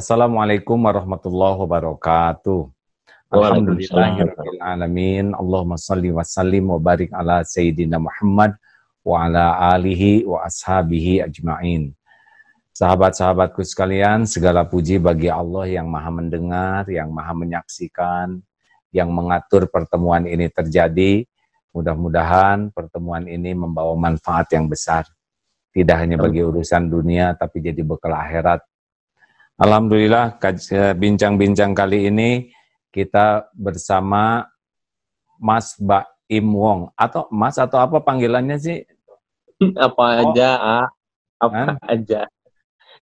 Assalamualaikum warahmatullahi wabarakatuh. Waalaikumsalam. Alhamdulillahirabbil alamin. Allahumma shalli wa sallim wa barik ala sayyidina Muhammad wa ala alihi wa ashabihi ajmain. Sahabat-sahabatku sekalian, segala puji bagi Allah yang Maha mendengar, yang Maha menyaksikan, yang mengatur pertemuan ini terjadi. Mudah-mudahan pertemuan ini membawa manfaat yang besar. Tidak hanya bagi urusan dunia, tapi jadi bekal akhirat. Alhamdulillah, bincang-bincang kali ini kita bersama Mas Baim Wong. Atau Mas atau apa panggilannya sih? Apa aja, apa aja.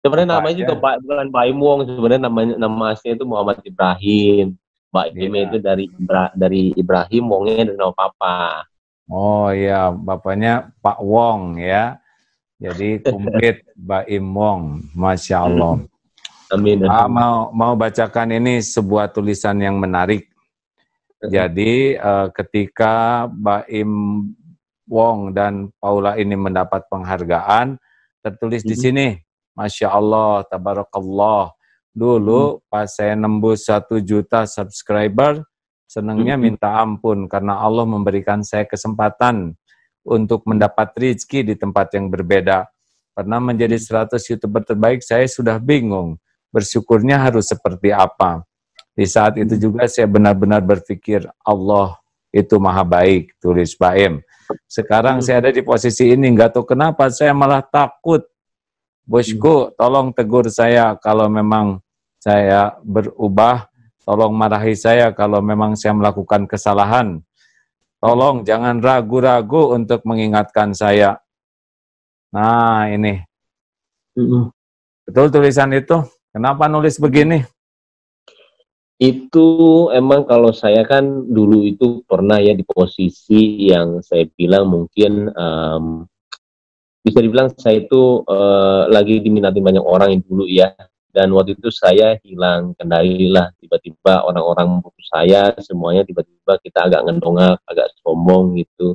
Sebenarnya namanya juga bukan Baim Wong, sebenarnya nama aslinya itu Muhammad Ibrahim. Baim itu dari Ibrahim, Wongnya dari nama papa. Oh iya, bapaknya Pak Wong ya. Jadi komplit Baim Wong, Masya Allah. Amin. Mau bacakan ini sebuah tulisan yang menarik. Jadi ketika Baim Wong dan Paula ini mendapat penghargaan, tertulis di sini, Masya Allah, Tabarakallah. Dulu pas saya nembus 1 juta subscriber, senangnya minta ampun karena Allah memberikan saya kesempatan untuk mendapat rezeki di tempat yang berbeda. Karena menjadi 100 YouTuber terbaik, saya sudah bingung. Bersyukurnya harus seperti apa. Di saat itu juga saya benar-benar berpikir, Allah itu maha baik, tulis Baim. Sekarang saya ada di posisi ini, nggak tahu kenapa saya malah takut. Bosku, tolong tegur saya kalau memang saya berubah, tolong marahi saya kalau memang saya melakukan kesalahan. Tolong jangan ragu-ragu untuk mengingatkan saya. Nah ini, betul tulisan itu? Kenapa nulis begini? Itu emang kalau saya kan dulu itu pernah ya di posisi yang saya bilang mungkin bisa dibilang saya itu lagi diminati banyak orang yang dulu ya. Dan waktu itu saya hilang kendali lah. Tiba-tiba orang-orang membutuhkan saya, semuanya tiba-tiba kita agak ngedongak, agak sombong gitu.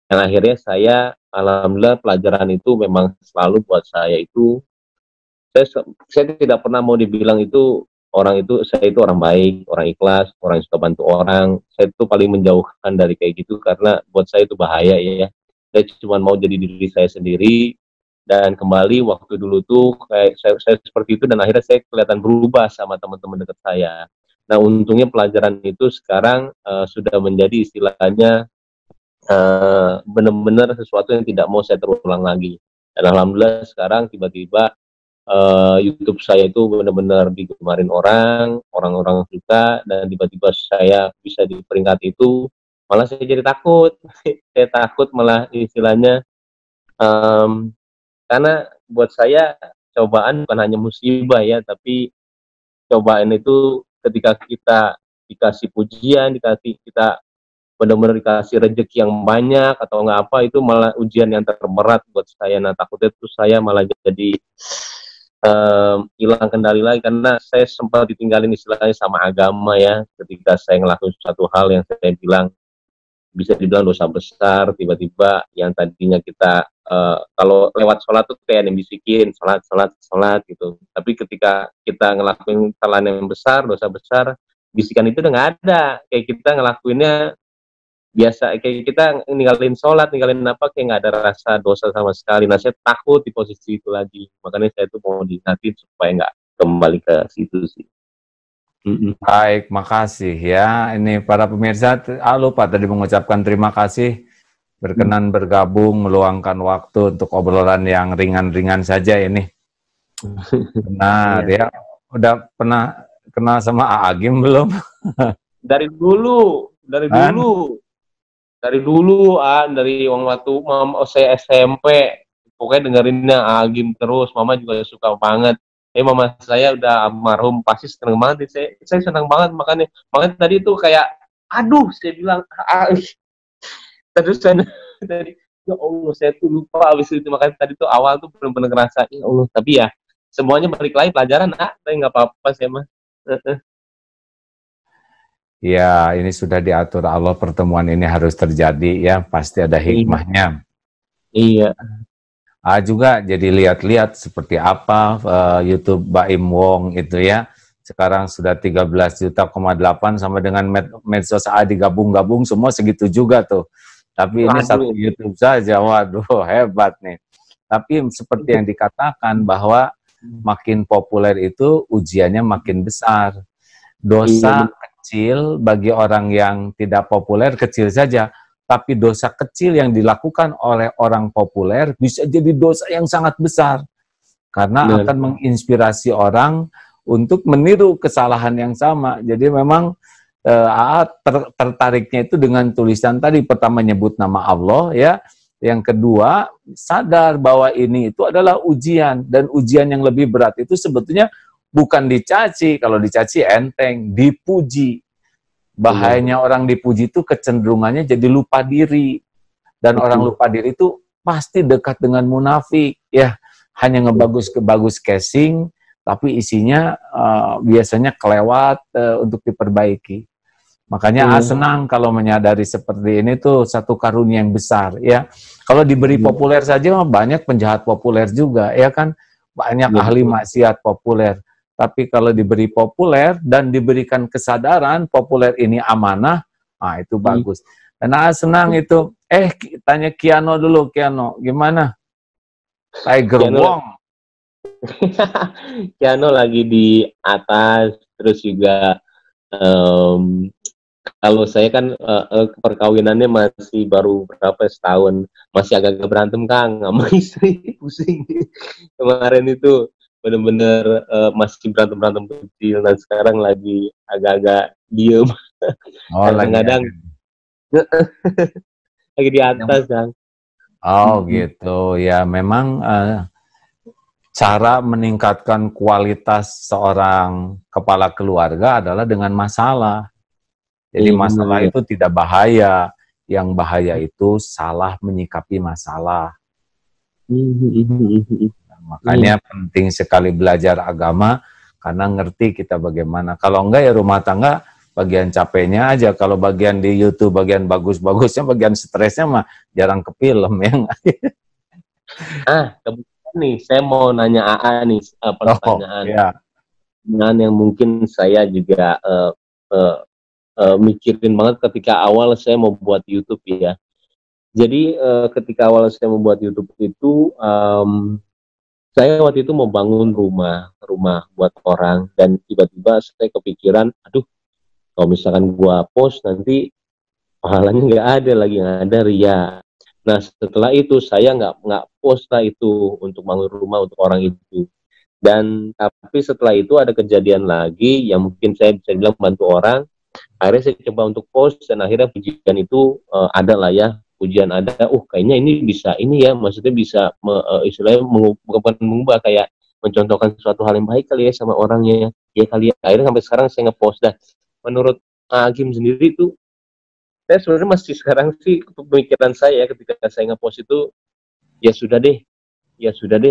Dan akhirnya saya, alhamdulillah pelajaran itu memang selalu buat saya itu, saya tidak pernah mau dibilang itu saya itu orang baik, orang ikhlas, orang yang suka bantu orang. Saya itu paling menjauhkan dari kayak gitu karena buat saya itu bahaya ya. Saya cuma mau jadi diri saya sendiri dan kembali waktu dulu tuh kayak saya seperti itu dan akhirnya saya kelihatan berubah sama teman-teman dekat saya. Nah untungnya pelajaran itu sekarang sudah menjadi istilahnya benar-benar sesuatu yang tidak mau saya terulang lagi. Dan alhamdulillah sekarang tiba-tiba YouTube saya itu benar-benar digemarin orang-orang suka, dan tiba-tiba saya bisa di peringkat itu, malah saya jadi takut. Saya takut malah istilahnya, karena buat saya cobaan bukan hanya musibah ya, tapi cobaan itu ketika kita dikasih pujian, kita benar-benar dikasih rezeki yang banyak atau enggak apa, itu malah ujian yang terberat buat saya. Nah takutnya itu saya malah jadi hilang kendali lagi karena saya sempat ditinggalin istilahnya sama agama ya, ketika saya ngelakuin suatu hal yang saya bilang bisa dibilang dosa besar. Tiba-tiba yang tadinya kita kalau lewat sholat tuh kayak yang bisikin sholat gitu, tapi ketika kita ngelakuin kesalahan yang besar, dosa besar, bisikan itu udah nggak ada, kayak kita ngelakuinnya biasa, kayak kita ninggalin sholat, ninggalin apa, kayak nggak ada rasa dosa sama sekali. Nah saya takut di posisi itu lagi, makanya saya tuh mau diingatin supaya nggak kembali ke situ sih. Baik, makasih ya. Ini para pemirsa, lupa tadi mengucapkan terima kasih berkenan bergabung, meluangkan waktu untuk obrolan yang ringan-ringan saja ini. Benar ya. Udah pernah kenal sama Agim belum? Dari dulu, dari waktu saya SMP, pokoknya dengerinnya Agim terus. Mama juga suka banget. Mama saya udah almarhum, pasti seneng banget. Saya senang banget makanya tadi tuh kayak, aduh, saya bilang, terus saya dari, ya Allah, saya tuh lupa abis itu. Makanya tadi tuh awal tuh bener-bener ngerasa, ya Allah, tapi ya semuanya balik lagi pelajaran, tapi nggak apa-apa sih mah. Ya, ini sudah diatur Allah, pertemuan ini harus terjadi ya, pasti ada hikmahnya. Iya. Juga jadi lihat-lihat seperti apa YouTube Baim Wong itu ya. Sekarang sudah 13,8 juta sama dengan medsos A digabung-gabung semua segitu juga tuh. Tapi ini satu YouTube saja, waduh hebat nih. Tapi seperti yang dikatakan bahwa makin populer itu ujiannya makin besar. Dosa kecil bagi orang yang tidak populer kecil saja. Tapi dosa kecil yang dilakukan oleh orang populer bisa jadi dosa yang sangat besar. Karena akan menginspirasi orang untuk meniru kesalahan yang sama. Jadi memang tertariknya itu dengan tulisan tadi. Pertama nyebut nama Allah ya. Yang kedua sadar bahwa ini itu adalah ujian. Dan ujian yang lebih berat itu sebetulnya bukan dicaci. Kalau dicaci enteng, dipuji. Bahayanya orang dipuji itu kecenderungannya jadi lupa diri. Dan orang lupa diri itu pasti dekat dengan munafik. Ya, hanya ngebagus casing, tapi isinya biasanya kelewat untuk diperbaiki. Makanya senang kalau menyadari seperti ini tuh satu karunia yang besar. Ya, kalau diberi populer saja banyak penjahat populer juga. Ya kan, banyak ahli maksiat populer. Tapi kalau diberi populer dan diberikan kesadaran populer ini amanah, itu bagus. Dan senang itu. Tanya Kiano dulu, Kiano, gimana? Tiger Wong. Kiano lagi di atas, terus juga kalau saya kan perkawinannya masih baru berapa setahun, masih agak-agak berantem Kang sama istri, pusing. Kemarin itu bener-bener masih berantem kecil, dan sekarang lagi agak-agak diem. Kadang-kadang lagi di atas, Kang. Gitu ya. Memang cara meningkatkan kualitas seorang kepala keluarga adalah dengan masalah. Jadi masalah itu tidak bahaya. Yang bahaya itu salah menyikapi masalah. Makanya penting sekali belajar agama, karena ngerti kita bagaimana. Kalau enggak ya rumah tangga bagian capeknya aja. Kalau bagian di YouTube, bagian bagus-bagusnya, bagian stresnya mah jarang ke film ya. Kebetulan nih, saya mau nanya AA nih pertanyaan. Yang mungkin saya juga mikirin banget ketika awal saya mau buat YouTube ya. Jadi ketika awal saya mau buat YouTube itu, saya waktu itu mau bangun rumah buat orang, dan tiba-tiba saya kepikiran, aduh, kalau misalkan gua post nanti pahalanya nggak ada lagi, nggak ada ria. Nah setelah itu saya nggak post lah itu untuk bangun rumah untuk orang itu. Dan tapi setelah itu ada kejadian lagi yang mungkin saya bisa bilang bantu orang. Akhirnya saya coba untuk post, dan akhirnya pujian itu ada lah ya. Pujian ada, kayaknya ini bisa, ini ya, maksudnya bisa istilahnya mengubah, kayak mencontohkan suatu hal yang baik kali ya sama orangnya ya kali ya. Akhirnya sampai sekarang saya ngepost. Dan menurut Agim sendiri tuh, saya sebenarnya masih sekarang sih pemikiran saya ketika saya ngepost itu, ya sudah deh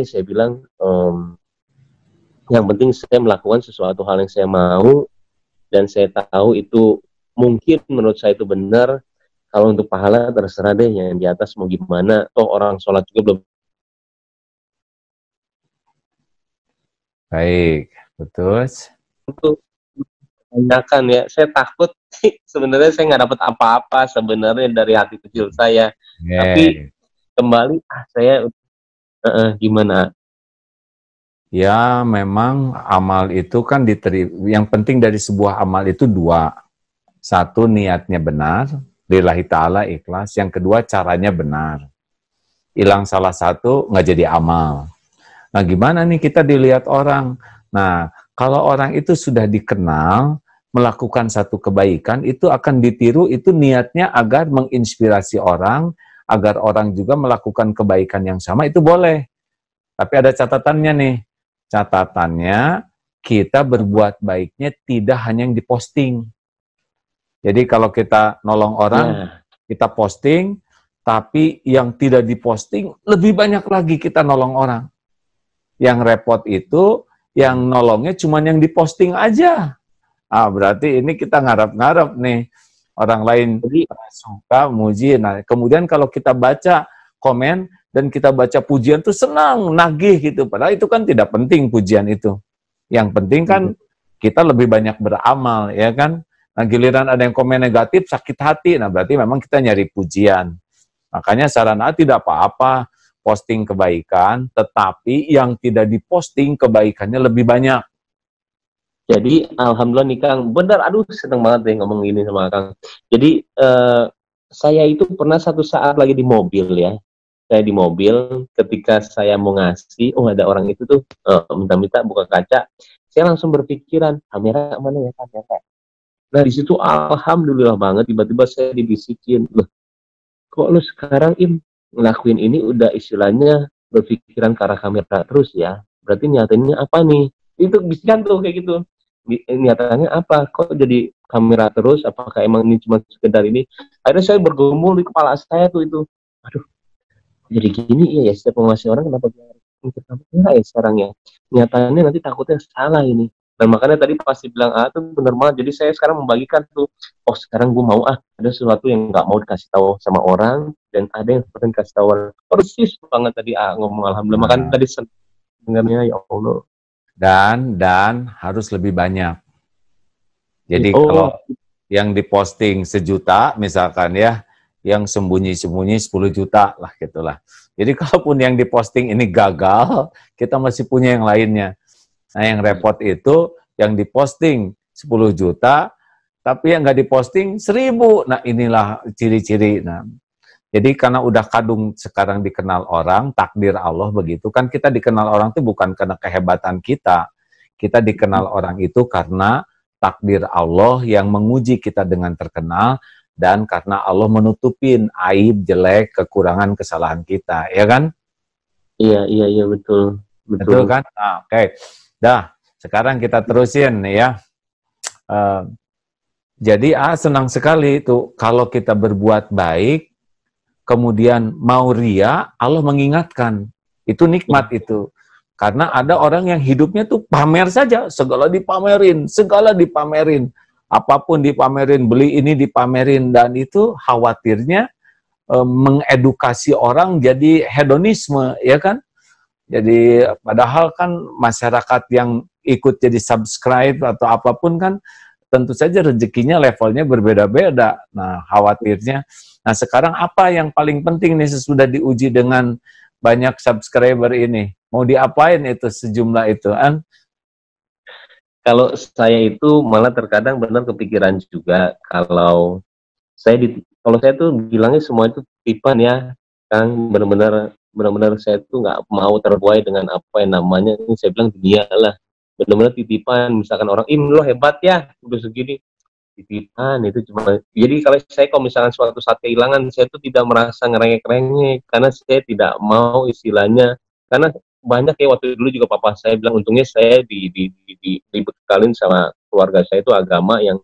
saya bilang, yang penting saya melakukan sesuatu hal yang saya mau, dan saya tahu itu mungkin menurut saya itu benar. Kalau untuk pahala terserah deh yang di atas mau gimana. Toh orang sholat juga belum. Baik, betul. Untuk tanyakan ya, saya takut sebenarnya saya nggak dapat apa-apa sebenarnya dari hati kecil saya. Tapi kembali saya gimana? Ya memang amal itu kan yang penting dari sebuah amal itu dua. Satu, niatnya benar, lillahi ta'ala ikhlas. Yang kedua, caranya benar. Hilang salah satu, nggak jadi amal. Nah gimana nih kita dilihat orang? Nah kalau orang itu sudah dikenal, melakukan satu kebaikan, itu akan ditiru, itu niatnya agar menginspirasi orang, agar orang juga melakukan kebaikan yang sama, itu boleh. Tapi ada catatannya nih. Catatannya, kita berbuat baiknya tidak hanya yang diposting. Jadi kalau kita nolong orang, kita posting, tapi yang tidak diposting, lebih banyak lagi kita nolong orang. Yang repot itu, yang nolongnya cuma yang diposting aja. Berarti ini kita ngarep-ngarep nih. Orang lain suka, muji. Nah, kemudian kalau kita baca komen, dan kita baca pujian tuh senang, nagih gitu. Padahal itu kan tidak penting pujian itu. Yang penting kan kita lebih banyak beramal, ya kan? Nah, giliran ada yang komen negatif, sakit hati. Nah, berarti memang kita nyari pujian. Makanya saran A tidak apa-apa posting kebaikan, tetapi yang tidak diposting kebaikannya lebih banyak. Jadi alhamdulillah nih Kang, benar, aduh seneng banget deh ngomong ini sama Kang. Jadi saya itu pernah satu saat lagi di mobil ya, saya di mobil ketika saya mau ngasih, oh ada orang itu tuh minta-minta buka kaca, saya langsung berpikiran kamera mana ya kamera. Nah di situ alhamdulillah banget tiba-tiba saya dibisikin, loh kok lu sekarang ngelakuin ini udah istilahnya berpikiran ke arah kamera terus ya, berarti nyatanya apa nih? Itu bisikan tuh kayak gitu. Nyatanya apa? Kok jadi kamera terus? Apakah emang ini cuma sekedar ini? Akhirnya saya bergumul di kepala saya tuh itu. Aduh, jadi gini ya setiap mau ngasih orang kenapa mikir kamera ya sekarang ya? Nyatanya nanti takutnya salah ini. Dan makanya tadi pasti bilang tuh bener banget. Jadi saya sekarang membagikan tuh, oh sekarang gue mau ada sesuatu yang nggak mau dikasih tahu sama orang dan ada yang pengen kasih tahu orang. Persis banget tadi ngomong alhamdulillah. Makanya tadi dengarnya ya Allah. Dan harus lebih banyak. Jadi kalau yang diposting 1 juta misalkan ya, yang sembunyi-sembunyi 10 juta lah gitulah. Jadi kalaupun yang diposting ini gagal, kita masih punya yang lainnya. Nah yang repot itu yang diposting 10 juta, tapi yang nggak diposting 1000. Nah inilah ciri-ciri. Nah, jadi karena udah kadung sekarang dikenal orang, takdir Allah begitu, kan kita dikenal orang itu bukan karena kehebatan kita. Kita dikenal orang itu karena takdir Allah yang menguji kita dengan terkenal, dan karena Allah menutupin aib, jelek, kekurangan, kesalahan kita, ya kan? Iya, betul. Betul kan? Nah, oke. Dah, sekarang kita terusin ya. Jadi senang sekali itu kalau kita berbuat baik, kemudian mau ria, Allah mengingatkan. Itu nikmat itu. Karena ada orang yang hidupnya tuh pamer saja, segala dipamerin, apapun dipamerin, beli ini dipamerin, dan itu khawatirnya mengedukasi orang jadi hedonisme, ya kan? Jadi padahal kan masyarakat yang ikut jadi subscribe atau apapun kan tentu saja rezekinya levelnya berbeda-beda. Nah, khawatirnya. Nah, sekarang apa yang paling penting nih sesudah diuji dengan banyak subscriber ini? Mau diapain itu sejumlah itu, An? Kalau saya itu malah terkadang benar kepikiran juga kalau saya tuh bilangnya semua itu titipan ya, Kang, benar-benar saya tuh nggak mau terbuai dengan apa yang namanya ini saya bilang dunia lah, benar-benar titipan. Misalkan orang lo hebat ya udah segini, titipan itu cuma. Jadi kalau misalkan suatu saat kehilangan, saya tuh tidak merasa ngerengek-rengek karena saya tidak mau istilahnya, karena banyak ya waktu dulu juga papa saya bilang, untungnya saya dibekalin sama keluarga saya itu agama yang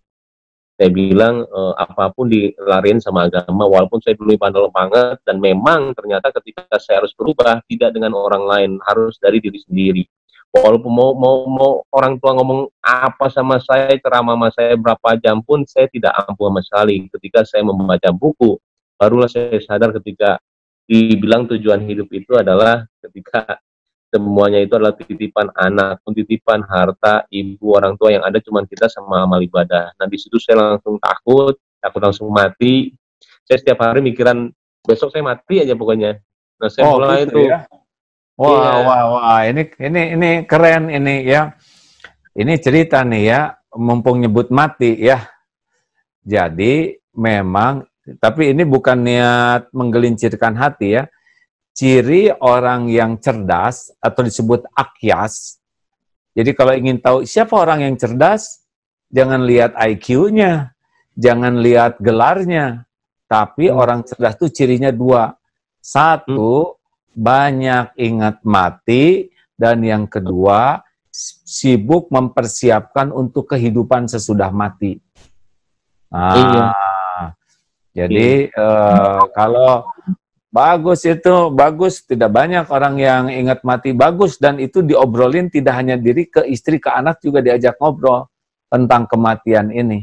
saya bilang apapun dilarin sama agama, walaupun saya dulu bandel banget, dan memang ternyata ketika saya harus berubah tidak dengan orang lain, harus dari diri sendiri. Walaupun mau orang tua ngomong apa sama saya, ceramah sama saya berapa jam pun saya tidak ampuh sama sekali. Ketika saya membaca buku, barulah saya sadar ketika dibilang tujuan hidup itu adalah ketika semuanya itu adalah titipan anak, titipan harta, ibu, orang tua, yang ada cuma kita sama amal ibadah. Nah di situ saya langsung takut langsung mati. Saya setiap hari mikiran besok saya mati aja pokoknya. Nah saya mulai gitu itu. Ya? Wah, ini keren ini ya. Ini cerita nih ya, mumpung nyebut mati ya. Jadi memang, tapi ini bukan niat menggelincirkan hati ya. Ciri orang yang cerdas atau disebut akyas. Jadi kalau ingin tahu siapa orang yang cerdas, jangan lihat IQ-nya, jangan lihat gelarnya, tapi orang cerdas itu cirinya 2. 1, banyak ingat mati, dan yang kedua, sibuk mempersiapkan untuk kehidupan sesudah mati. Jadi kalau bagus itu, bagus, tidak banyak orang yang ingat mati, bagus, dan itu diobrolin tidak hanya diri ke istri, ke anak juga diajak ngobrol tentang kematian ini.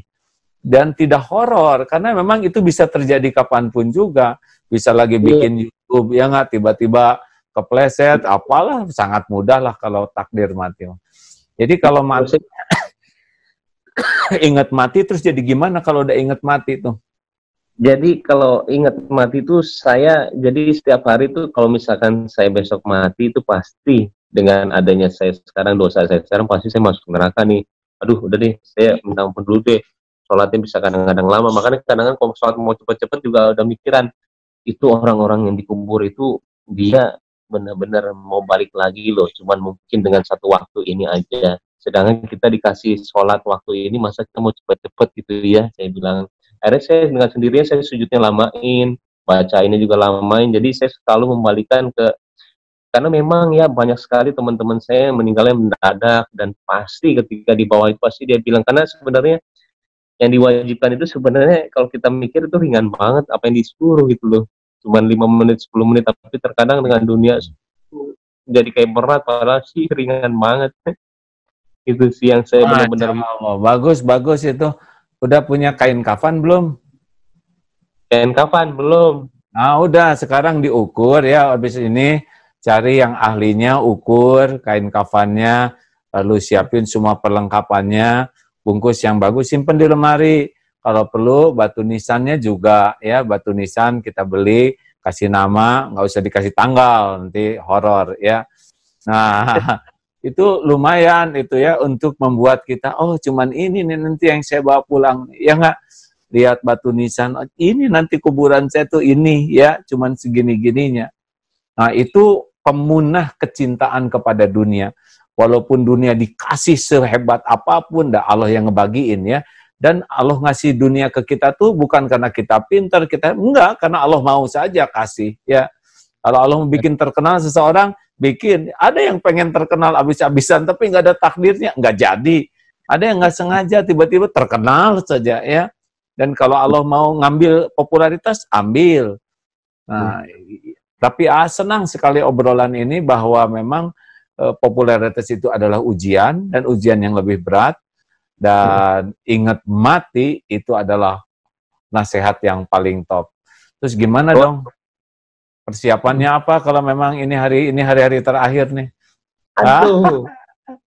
Dan tidak horor, karena memang itu bisa terjadi kapanpun juga. Bisa lagi bikin YouTube, YouTube, ya nggak, tiba-tiba kepleset, apalah, sangat mudah lah kalau takdir mati. Jadi kalau mati, ingat mati terus jadi gimana kalau udah ingat mati tuh? Jadi kalau ingat mati itu saya, jadi setiap hari itu kalau misalkan saya besok mati itu pasti dengan adanya saya sekarang, dosa saya sekarang, pasti saya masuk neraka nih. Aduh, udah deh, saya minta ampun dulu deh. Sholatnya bisa kadang-kadang lama, makanya kadang-kadang kalau sholat mau cepet-cepet juga udah mikiran, itu orang-orang yang dikubur itu dia benar-benar mau balik lagi loh, cuman mungkin dengan satu waktu ini aja. Sedangkan kita dikasih sholat waktu ini, masa kita mau cepet-cepet gitu ya, saya bilang. Akhirnya saya dengan sendirinya saya sujudnya lamain, baca ini juga lamain, jadi saya selalu membalikan ke, karena memang ya banyak sekali teman-teman saya yang meninggalnya mendadak, dan pasti ketika di bawah itu pasti dia bilang, karena sebenarnya yang diwajibkan itu sebenarnya kalau kita mikir itu ringan banget apa yang disuruh gitu loh, cuman 5 menit 10 menit, tapi terkadang dengan dunia jadi kayak berat, padahal sih ringan banget. Itu sih yang saya benar-benar. Bagus, bagus itu. Udah punya kain kafan belum? Kain kafan belum. Nah, udah sekarang diukur ya, habis ini cari yang ahlinya, ukur kain kafannya, lalu siapin semua perlengkapannya, bungkus yang bagus, simpen di lemari. Kalau perlu batu nisannya juga ya, batu nisan kita beli, kasih nama, nggak usah dikasih tanggal, nanti horor ya. Nah, itu lumayan itu ya untuk membuat kita, oh cuman ini nih nanti yang saya bawa pulang, ya nggak? Lihat batu nisan, oh, ini nanti kuburan saya tuh ini ya, cuman segini-gininya. Nah itu pemunah kecintaan kepada dunia. Walaupun dunia dikasih sehebat apapun, dah Allah yang ngebagiin ya. Dan Allah ngasih dunia ke kita tuh bukan karena kita pintar, kita enggak, karena Allah mau saja kasih ya. Kalau Allah mau bikin terkenal seseorang, bikin. Ada yang pengen terkenal abis-abisan, tapi nggak ada takdirnya, nggak jadi. Ada yang nggak sengaja, tiba-tiba terkenal saja ya. Dan kalau Allah mau ngambil popularitas, ambil. Nah, tapi senang sekali obrolan ini bahwa memang popularitas itu adalah ujian, dan ujian yang lebih berat. Dan ingat mati itu adalah nasihat yang paling top. Terus gimana dong? Persiapannya apa kalau memang ini hari-hari terakhir nih? Aduh.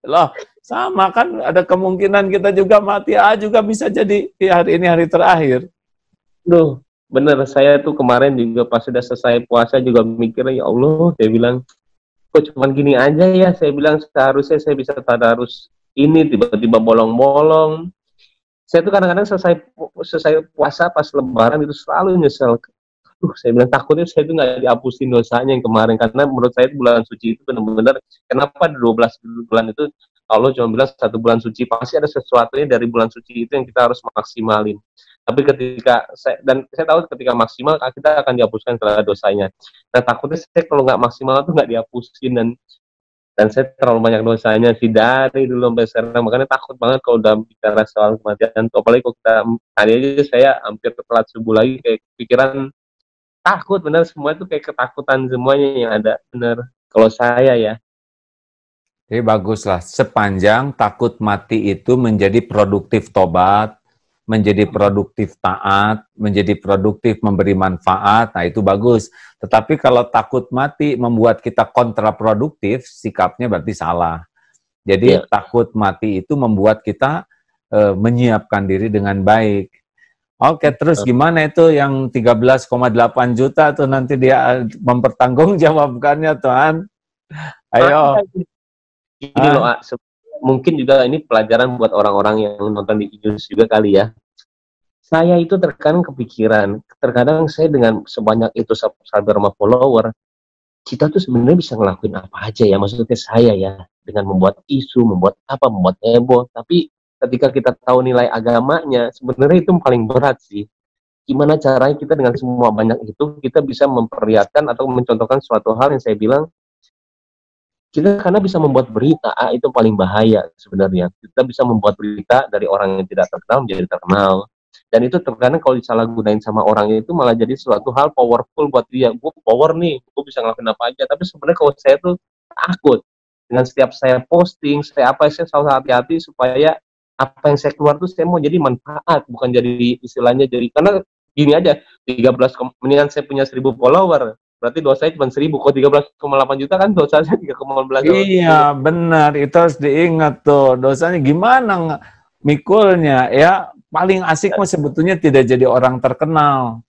Loh, sama kan ada kemungkinan kita juga mati juga bisa jadi hari ini hari terakhir. Duh, bener, saya tuh kemarin juga pas sudah selesai puasa juga mikirnya, ya Allah, saya bilang, kok cuman gini aja ya, saya bilang seharusnya saya bisa tadarus ini, tiba-tiba bolong-bolong. Saya tuh kadang-kadang selesai puasa pas lebaran itu selalu nyesel. Saya bilang takutnya saya itu nggak dihapusin dosanya yang kemarin, karena menurut saya bulan suci itu benar-benar, kenapa 12 bulan itu Allah cuma bilang 1 bulan suci, pasti ada sesuatunya dari bulan suci itu yang kita harus maksimalin. Tapi ketika saya tahu ketika maksimal kita akan dihapuskan segala dosanya. Nah takutnya saya kalau nggak maksimal tuh nggak dihapusin, dan saya terlalu banyak dosanya sih dari dulu sampai sekarang, makanya takut banget kalau udah bicara soal kematian. Apalagi kalau kita tadi aja saya hampir telat subuh lagi, kayak pikiran takut, bener, semua itu kayak ketakutan semuanya yang ada, bener kalau saya ya. Jadi baguslah, sepanjang takut mati itu menjadi produktif tobat, menjadi produktif taat, menjadi produktif memberi manfaat, nah itu bagus. Tetapi kalau takut mati membuat kita kontraproduktif, sikapnya berarti salah. Jadi takut mati itu membuat kita menyiapkan diri dengan baik. Oke, terus gimana itu yang 13,8 juta tuh nanti dia mempertanggungjawabkannya, Tuhan? Ayo. Ini loh, mungkin juga ini pelajaran buat orang-orang yang nonton di news juga kali ya. Saya itu terkadang kepikiran, terkadang saya dengan sebanyak itu subscriber sama follower, kita tuh sebenarnya bisa ngelakuin apa aja ya, maksudnya saya ya, dengan membuat isu, membuat heboh, tapi ketika kita tahu nilai agamanya, sebenarnya itu paling berat sih. Gimana caranya kita dengan semua banyak itu, kita bisa memperlihatkan atau mencontohkan suatu hal yang saya bilang, kita karena bisa membuat berita, itu paling bahaya sebenarnya. Kita bisa membuat berita dari orang yang tidak terkenal menjadi terkenal. Dan itu terkadang kalau disalahgunain sama orang itu malah jadi suatu hal powerful buat dia. Gue power nih, gue bisa ngelakuin apa aja. Tapi sebenarnya kalau saya tuh takut. Dengan setiap saya posting, saya selalu hati-hati supaya apa yang saya keluar tuh saya mau jadi manfaat, bukan jadi istilahnya jadi, karena gini aja, 13 mendingan saya punya 1000 follower Berarti dosanya cuma 1.000, kok 13,8 juta kan dosanya 3,15 juta. Iya, benar. Itu harus diingat tuh. Dosanya gimana mikulnya ya. Paling asik mah sebetulnya tidak jadi orang terkenal.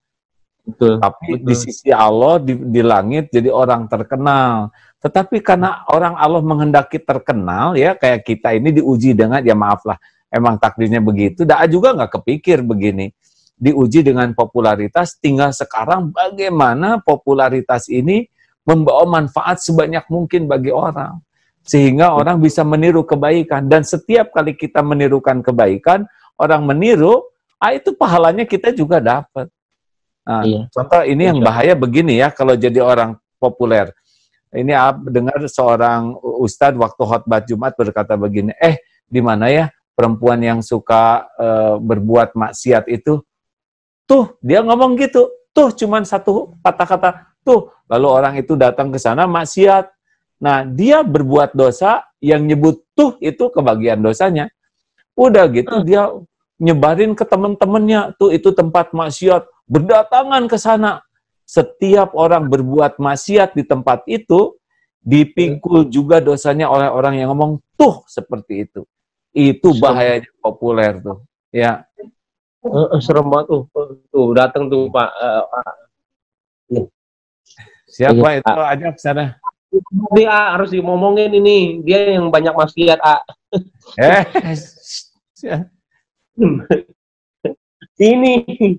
Betul. Tapi di sisi Allah di langit jadi orang terkenal. Tetapi karena orang Allah menghendaki terkenal ya, kayak kita ini diuji dengan, ya maaf lah, emang takdirnya begitu. Daa juga nggak kepikir begini. Diuji dengan popularitas, tinggal sekarang bagaimana popularitas ini membawa manfaat sebanyak mungkin bagi orang. Sehingga orang bisa meniru kebaikan. Dan setiap kali kita menirukan kebaikan, orang meniru, itu pahalanya kita juga dapat. Nah, contoh ini yang bahaya begini ya, kalau jadi orang populer. Ini dengar seorang ustadz waktu khotbah Jumat berkata begini, di mana ya perempuan yang suka berbuat maksiat itu? Tuh, dia ngomong gitu. Tuh, cuman satu kata-kata. Tuh, lalu orang itu datang ke sana maksiat. Nah, dia berbuat dosa, yang nyebut tuh itu kebagian dosanya. Udah gitu dia nyebarin ke teman-temannya. Tuh, itu tempat maksiat. Berdatangan ke sana. Setiap orang berbuat maksiat di tempat itu, dipikul juga dosanya oleh orang yang ngomong tuh seperti itu. Itu bahayanya populer tuh. Ya. Serem banget tuh datang tuh Pak. Siapa itu ajak sana? Dia harus ngomongin ini, dia yang banyak maksiat ini.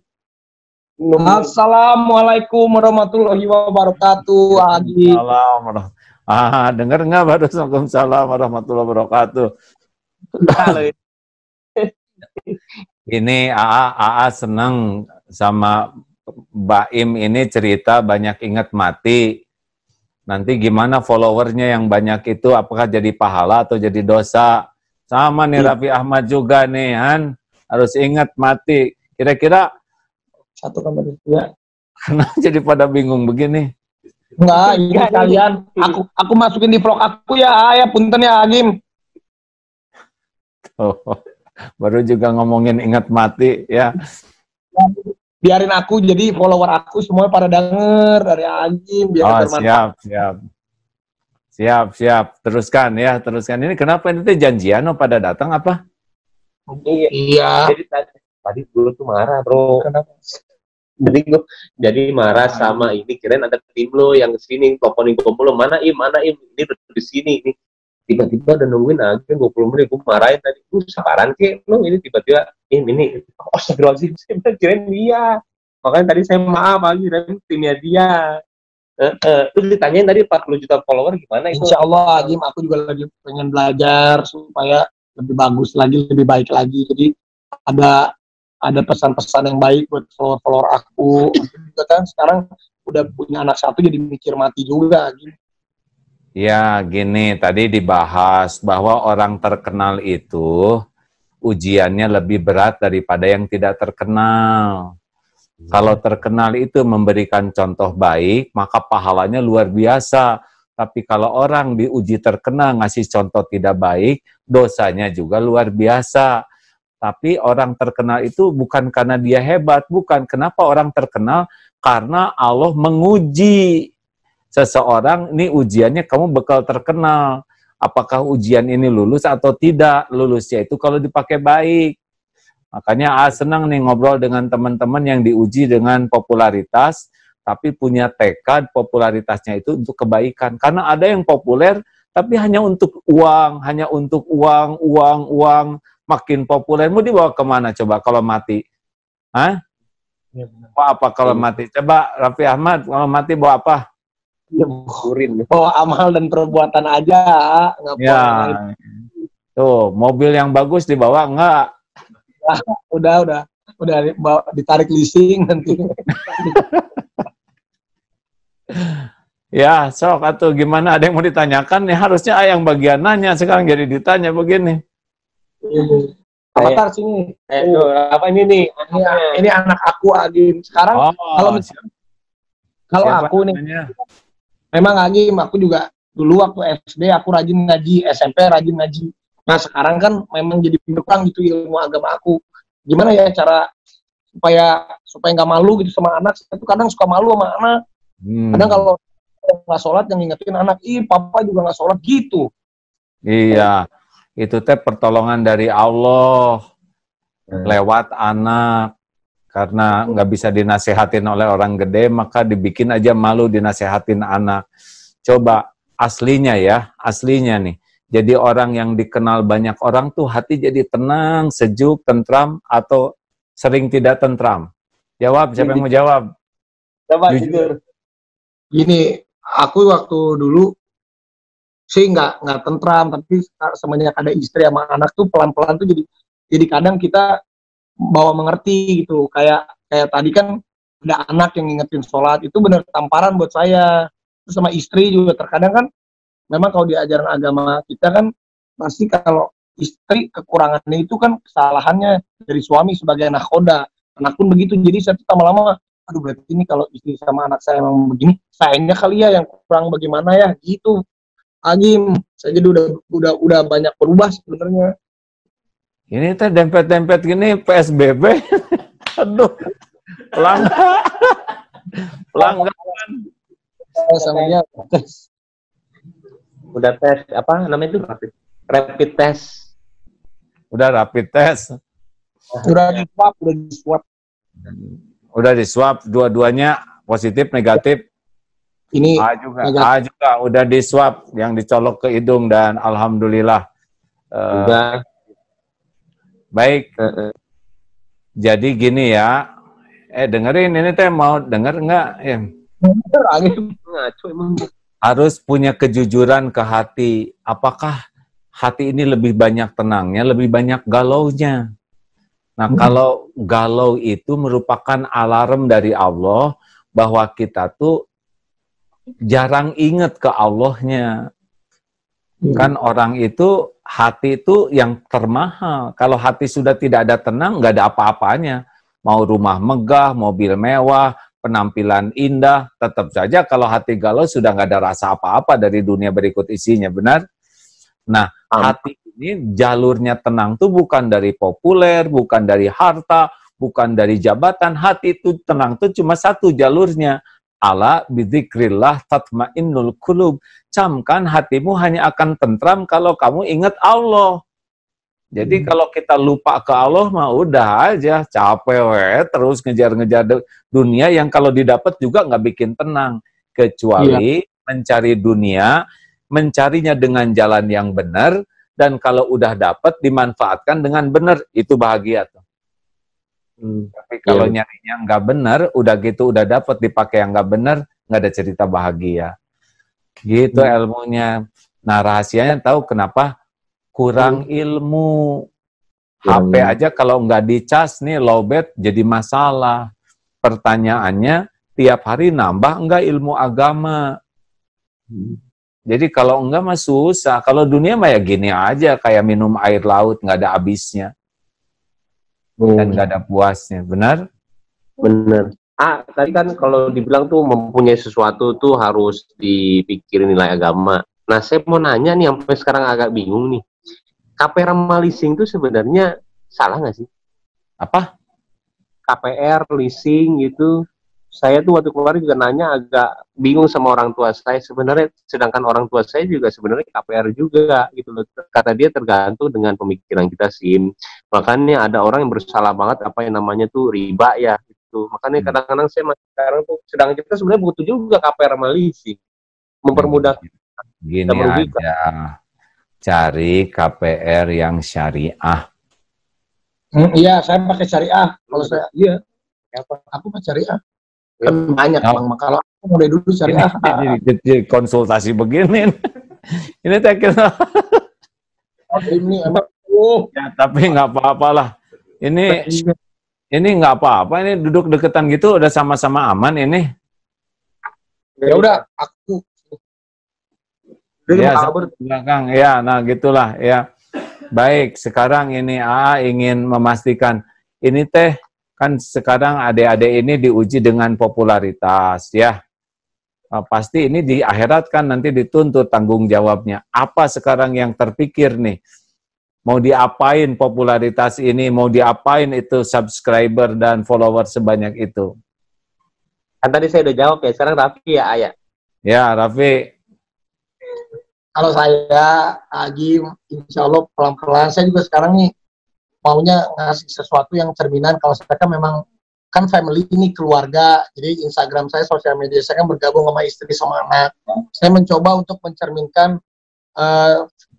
Assalamualaikum warahmatullahi wabarakatuh. Assalamualaikum. Dengar nggak baru? Waalaikumsalam warahmatullahi wabarakatuh. Ini AA senang sama Baim ini cerita banyak ingat mati. Nanti gimana followernya yang banyak itu, apakah jadi pahala atau jadi dosa? Sama nih Raffi Ahmad juga nih, Han. Harus ingat mati. Kira-kira satu kamar ya. Kenapa jadi pada bingung begini? Enggak, ini kalian. Aku masukin di vlog aku ya punten ya Agim. Baru juga ngomongin ingat mati ya. Biarin aku jadi follower aku semuanya pada denger dari Agim biar bermanfaat. Siap. Teruskan. Ini kenapa ini janjian pada datang apa? Iya. Tadi gue tuh marah, bro. Kenapa? Jadi marah sama ini, kirain ada tim lo yang kesini, teleponin lo, mana im, ini di sini, ini tiba-tiba udah nungguin aja 20 menit, gue marahin tadi, sabaran ke lo, ini tiba-tiba, ini, astagfirullahaladzim, saya kirain dia, makanya tadi saya maaf, kirain timnya dia, terus ditanyain tadi 40 juta follower gimana itu? Insya Allah, Agim, aku juga lagi pengen belajar supaya lebih bagus lagi, lebih baik lagi, jadi ada pesan-pesan yang baik buat follower aku. Juga kan sekarang udah punya anak satu jadi mikir mati juga. Gitu. Ya gini, tadi dibahas bahwa orang terkenal itu ujiannya lebih berat daripada yang tidak terkenal. Kalau terkenal itu memberikan contoh baik, maka pahalanya luar biasa. Tapi kalau orang diuji terkenal ngasih contoh tidak baik, dosanya juga luar biasa. Tapi orang terkenal itu bukan karena dia hebat, bukan. Kenapa orang terkenal? Karena Allah menguji seseorang, ini ujiannya kamu bakal terkenal. Apakah ujian ini lulus atau tidak? Lulusnya itu kalau dipakai baik. Makanya senang nih ngobrol dengan teman-teman yang diuji dengan popularitas, tapi punya tekad popularitasnya itu untuk kebaikan. Karena ada yang populer, tapi hanya untuk uang, makin populer, mau dibawa kemana coba kalau mati? Hah? Apa kalau mati? Coba Raffi Ahmad, kalau mati bawa apa? Bawa amal dan perbuatan aja. Ya. Tuh, mobil yang bagus dibawa enggak? Udah ditarik leasing nanti. Ya, sok atuh gimana, ada yang mau ditanyakan nih, harusnya yang bagian nanya, sekarang jadi ditanya begini. Avatar sini. Apa ini nih? Ini anak aku Agim. Sekarang kalau aku nih, memang Agim, aku juga dulu waktu SD aku rajin ngaji, SMP rajin ngaji. Nah sekarang kan memang jadi berkurang gitu ilmu agama aku. Gimana ya cara supaya nggak malu gitu sama anak? Saya tuh kadang suka malu sama anak. Kadang kalau nggak sholat yang ngingetin anak, ih papa juga nggak sholat gitu. Iya, itu teh pertolongan dari Allah lewat anak. Karena nggak bisa dinasehatin oleh orang gede, maka dibikin aja malu dinasehatin anak. Coba aslinya ya, aslinya nih. Jadi orang yang dikenal banyak orang tuh hati jadi tenang, sejuk, tentram, atau sering tidak tentram? Jawab, siapa yang mau jawab? Coba Jujur. jujur. Gini, aku waktu dulu sih nggak tentram, tapi semenjak ada istri sama anak tuh pelan-pelan tuh jadi kadang kita bawa mengerti gitu. Kayak tadi kan ada anak yang ngingetin sholat, itu bener tamparan buat saya. Terus sama istri juga terkadang kan, memang kalau di ajaran agama kita kan pasti kalau istri kekurangannya itu kan kesalahannya dari suami sebagai nakoda. Anak pun begitu. Jadi saya tuh lama-lama, aduh berarti ini kalau istri sama anak saya memang begini, sayangnya kali ya yang kurang bagaimana ya gitu. Agim, saya jadi udah banyak berubah sebenarnya. Ini teh dempet-dempet gini PSBB. Aduh. Pelanggaran. Sama dia tes. Udah tes apa namanya itu rapid test. Udah rapid test. Udah di swab. Udah di swab dua-duanya positif negatif. Ini A juga udah di swab yang dicolok ke hidung dan alhamdulillah. Udah. Baik. Jadi gini ya. Dengerin ini teh mau denger nggak? Harus punya kejujuran ke hati. Apakah hati ini lebih banyak tenangnya, lebih banyak galaunya? Nah, kalau galau itu merupakan alarm dari Allah bahwa kita tuh jarang ingat ke Allahnya. Kan orang itu, hati itu yang termahal. Kalau hati sudah tidak ada tenang, nggak ada apa-apanya. Mau rumah megah, mobil mewah, penampilan indah, tetap saja kalau hati galau sudah nggak ada rasa apa-apa dari dunia berikut isinya, benar? Nah, hati ini jalurnya tenang tuh bukan dari populer, bukan dari harta, bukan dari jabatan. Hati itu tenang tuh cuma satu jalurnya. Ala bidzikrillah tatmainnul qulub. Camkan hatimu hanya akan tentram kalau kamu ingat Allah. Jadi kalau kita lupa ke Allah mah udah aja capek terus ngejar-ngejar dunia yang kalau didapat juga nggak bikin tenang. Kecuali mencari dunia, mencarinya dengan jalan yang benar, dan kalau udah dapat dimanfaatkan dengan benar, itu bahagia tuh. Tapi kalau nyarinya nggak benar, udah gitu udah dapat dipakai yang nggak benar, nggak ada cerita bahagia. Gitu ilmunya. Nah rahasianya tahu kenapa? Kurang ilmu. HP aja kalau nggak dicas nih lowbat jadi masalah. Pertanyaannya tiap hari nambah nggak ilmu agama? Jadi kalau enggak mah susah. Kalau dunia mah ya gini aja kayak minum air laut nggak ada habisnya. Dan nggak ada puasnya, benar? Benar. Tadi kan kalau dibilang tuh mempunyai sesuatu tuh harus dipikirin nilai agama. Nah, saya mau nanya nih, sampai sekarang agak bingung nih. KPR sama leasing tuh sebenarnya salah nggak sih? Apa? KPR, leasing gitu. Saya tuh waktu kemarin juga nanya agak bingung sama orang tua saya. Sebenarnya, sedangkan orang tua saya juga sebenarnya KPR juga gitu loh. Kata dia tergantung dengan pemikiran kita sih. Makanya ada orang yang bersalah banget apa yang namanya tuh riba ya gitu. Makanya kadang-kadang saya masih sekarang tuh sedang kita sebenarnya butuh juga KPR sama leasing. Mempermudah. Gini aja. Cari KPR yang syariah. Iya, saya pakai syariah. Kalau saya, iya. Aku pakai syariah. Kan banyak bang, kalau aku mulai dulu syariah. Jadi konsultasi begini. Ini tak kira. Ini emang. Ya, tapi nggak apa-apalah. Ini nggak apa-apa. Ini duduk deketan gitu udah sama-sama aman ini. Ya udah, aku. Ya, belakang. Ya, nah gitulah. Ya, baik. Sekarang ini ingin memastikan ini teh. Kan sekarang adik-adik ini diuji dengan popularitas, ya. Pasti ini di akhirat kan nanti dituntut tanggung jawabnya. Apa sekarang yang terpikir nih? Mau diapain popularitas ini? Mau diapain itu subscriber dan follower sebanyak itu? Kan tadi saya udah jawab ya, sekarang Raffi ya, Ayah. Ya, Raffi. Kalau saya lagi, insya Allah pelan-pelan, saya juga sekarang nih maunya ngasih sesuatu yang cerminan. Kalau saya kan memang, kan family ini keluarga, jadi Instagram saya, sosial media saya kan bergabung sama istri sama anak. Saya mencoba untuk mencerminkan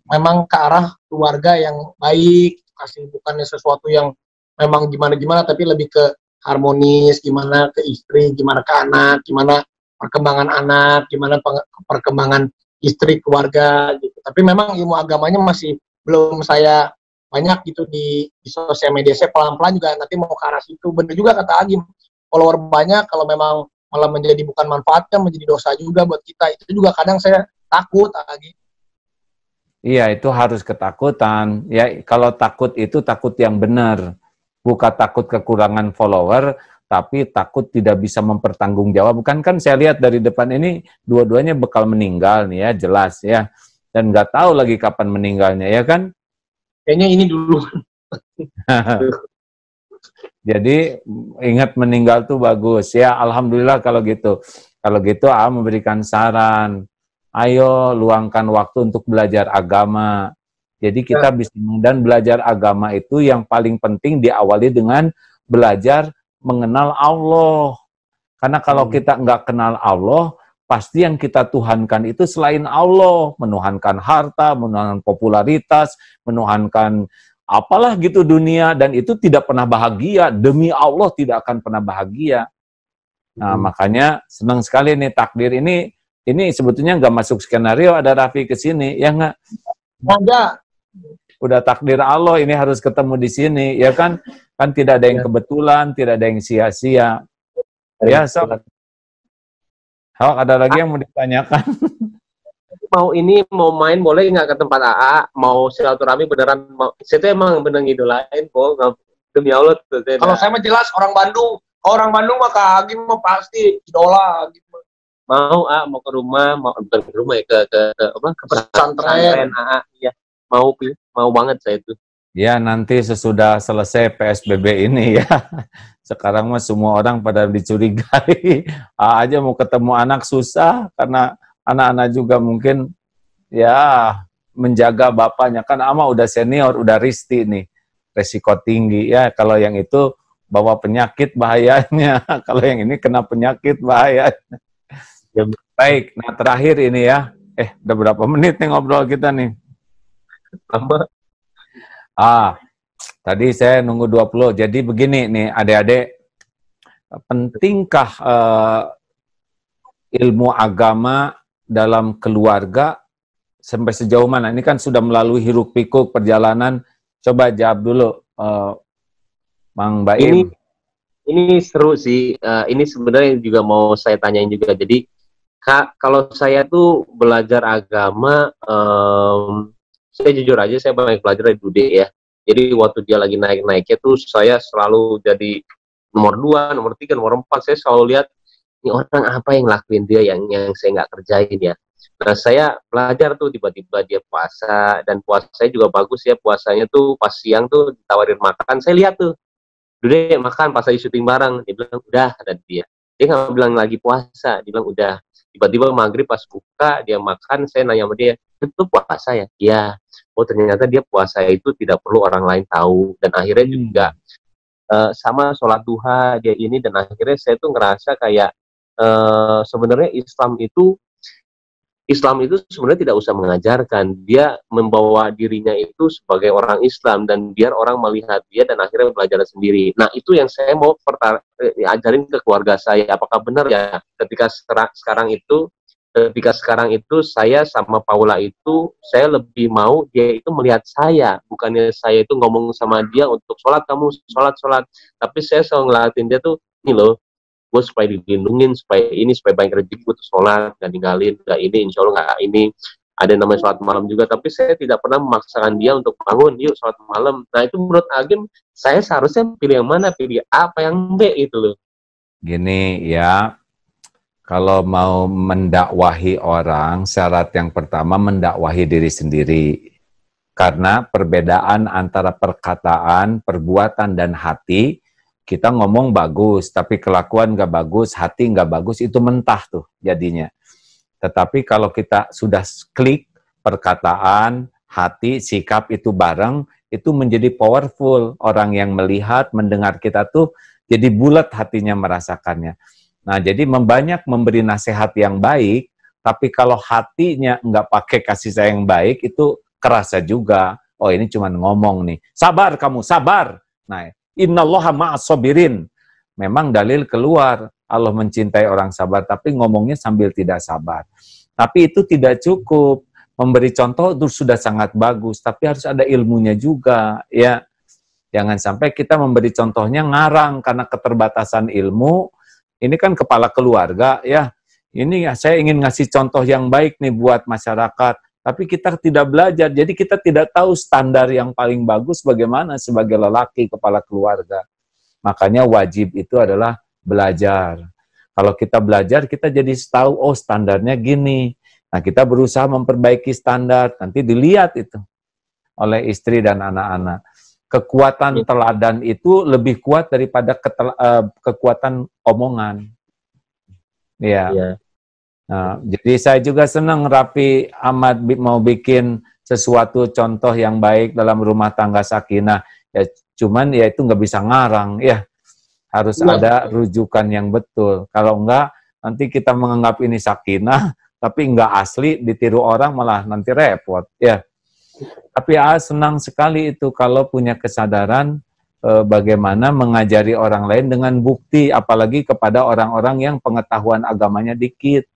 memang ke arah keluarga yang baik, kasih bukannya sesuatu yang memang gimana-gimana, tapi lebih ke harmonis, gimana ke istri, gimana ke anak, gimana perkembangan anak, gimana perkembangan istri, keluarga, gitu. Tapi memang ilmu agamanya masih belum saya banyak gitu di sosial media. Saya pelan-pelan juga nanti mau ke arah situ. Bener juga kata Agim, follower banyak kalau memang malah menjadi bukan manfaatnya, menjadi dosa juga buat kita. Itu juga kadang saya takut, Agim. Iya, itu harus ketakutan. Ya, kalau takut itu takut yang benar. Bukan takut kekurangan follower, tapi takut tidak bisa mempertanggungjawab. Kan saya lihat dari depan ini, dua-duanya bakal meninggal nih ya, jelas ya. Dan nggak tahu lagi kapan meninggalnya, ya kan? Kayaknya ini dulu. Jadi ingat meninggal tuh bagus ya. Alhamdulillah kalau gitu. Kalau gitu memberikan saran. Ayo luangkan waktu untuk belajar agama. Jadi kita bisa, dan belajar agama itu yang paling penting diawali dengan belajar mengenal Allah. Karena kalau kita nggak kenal Allah, pasti yang kita tuhankan itu selain Allah. Menuhankan harta, menuhankan popularitas, menuhankan apalah gitu dunia, dan itu tidak pernah bahagia. Demi Allah tidak akan pernah bahagia. Nah, makanya senang sekali nih takdir ini sebetulnya nggak masuk skenario ada Raffi ke sini, ya nggak? Enggak. Udah takdir Allah, ini harus ketemu di sini, ya kan? Kan tidak ada yang kebetulan, tidak ada yang sia-sia. Ya, Sok. Ada lagi yang mau ditanyakan? Mau main boleh nggak ke tempat AA? Mau silaturahmi beneran? Saya tuh emang bener ngidolain kok, demi Allah. Kalau saya mah jelas orang Bandung. Orang Bandung mah Kak Agim mah pasti idola gitu. Mau ke rumah, bukan ke rumah ya, ke pesantren ya. Mau banget saya itu. Ya, nanti sesudah selesai PSBB ini ya. Sekarang mah semua orang pada dicurigai. Aja mau ketemu anak susah karena anak-anak juga mungkin ya menjaga bapaknya. Kan ama udah senior, udah risti nih. Resiko tinggi ya. Kalau yang itu bawa penyakit bahayanya. Kalau yang ini kena penyakit bahayanya. Ya, baik, nah terakhir ini ya. Udah berapa menit nih ngobrol kita nih? Lama. Tadi saya nunggu 20. Jadi begini nih adik-adik, pentingkah ilmu agama dalam keluarga sampai sejauh mana? Ini kan sudah melalui hiruk pikuk perjalanan. Coba jawab dulu, Mang Baim. Ini seru sih. Ini sebenarnya juga mau saya tanyain juga. Jadi Kak, kalau saya tuh belajar agama, saya jujur aja saya banyak belajar dari Bude ya. Jadi waktu dia lagi naik-naiknya tuh saya selalu jadi nomor 2, nomor 3, nomor 4. Saya selalu lihat ini orang apa yang lakuin dia yang saya nggak kerjain ya. Nah saya belajar tuh tiba-tiba dia puasa, dan puasanya juga bagus ya. Puasanya tuh pas siang tuh ditawarin makan, saya lihat tuh Bude makan pas lagi syuting bareng. Dia bilang udah, ada dia nggak bilang lagi puasa, dia bilang udah. Tiba-tiba maghrib pas buka dia makan, saya nanya sama dia, itu puasa ya? Iya. Oh ternyata dia puasa itu tidak perlu orang lain tahu. Dan akhirnya juga sama sholat duha dia ini, dan akhirnya saya tuh ngerasa kayak sebenarnya Islam itu sebenarnya tidak usah mengajarkan, dia membawa dirinya itu sebagai orang Islam, dan biar orang melihat dia dan akhirnya belajar sendiri. Nah itu yang saya mau ajarin ke keluarga saya. Apakah benar ya ketika sekarang itu saya sama Paula itu, saya lebih mau dia itu melihat saya, bukannya saya itu ngomong sama dia untuk sholat, kamu sholat, tapi saya selalu ngeliatin dia tuh, ini loh, gue supaya dilindungin, supaya banyak rezeki, gue tuh sholat, gak ninggalin, gak ini, insya Allah gak ini, ada yang namanya sholat malam juga, tapi saya tidak pernah memaksakan dia untuk bangun, yuk sholat malam. Nah itu menurut Agim, saya seharusnya pilih yang mana, pilih A apa yang B itu loh. Gini ya, kalau mau mendakwahi orang, syarat yang pertama mendakwahi diri sendiri. Karena perbedaan antara perkataan, perbuatan, dan hati, Kita ngomong bagus, tapi kelakuan nggak bagus, hati nggak bagus, itu mentah tuh jadinya. Tetapi kalau kita sudah klik, perkataan, hati, sikap itu bareng, itu menjadi powerful. Orang yang melihat, mendengar kita tuh jadi bulat hatinya merasakannya. Nah, jadi membanyak memberi nasihat yang baik, tapi kalau hatinya nggak pakai kasih sayang baik, itu kerasa juga. Oh, ini cuma ngomong nih. Sabar kamu, sabar. Nah, innallaha ma'as sabirin. Memang dalil keluar, Allah mencintai orang sabar, tapi ngomongnya sambil tidak sabar. Tapi itu tidak cukup. Memberi contoh itu sudah sangat bagus, tapi harus ada ilmunya juga, ya. Jangan sampai kita memberi contohnya ngarang karena keterbatasan ilmu. Ini kan kepala keluarga, ya. Ini saya ingin ngasih contoh yang baik nih buat masyarakat, tapi kita tidak belajar, jadi kita tidak tahu standar yang paling bagus bagaimana sebagai lelaki kepala keluarga. Makanya wajib itu adalah belajar. Kalau kita belajar, kita jadi tahu, oh standarnya gini. Nah, kita berusaha memperbaiki standar, nanti dilihat itu oleh istri dan anak-anak. Kekuatan teladan itu lebih kuat daripada kekuatan omongan. Ya. Nah, jadi saya juga senang Rapi Ahmad mau bikin sesuatu contoh yang baik dalam rumah tangga sakinah. Ya, cuman ya itu nggak bisa ngarang, ya. Harus ada rujukan yang betul. Kalau enggak, nanti kita menganggap ini sakinah, tapi enggak asli, ditiru orang malah nanti repot, ya. Tapi senang sekali itu kalau punya kesadaran bagaimana mengajari orang lain dengan bukti, apalagi kepada orang-orang yang pengetahuan agamanya dikit.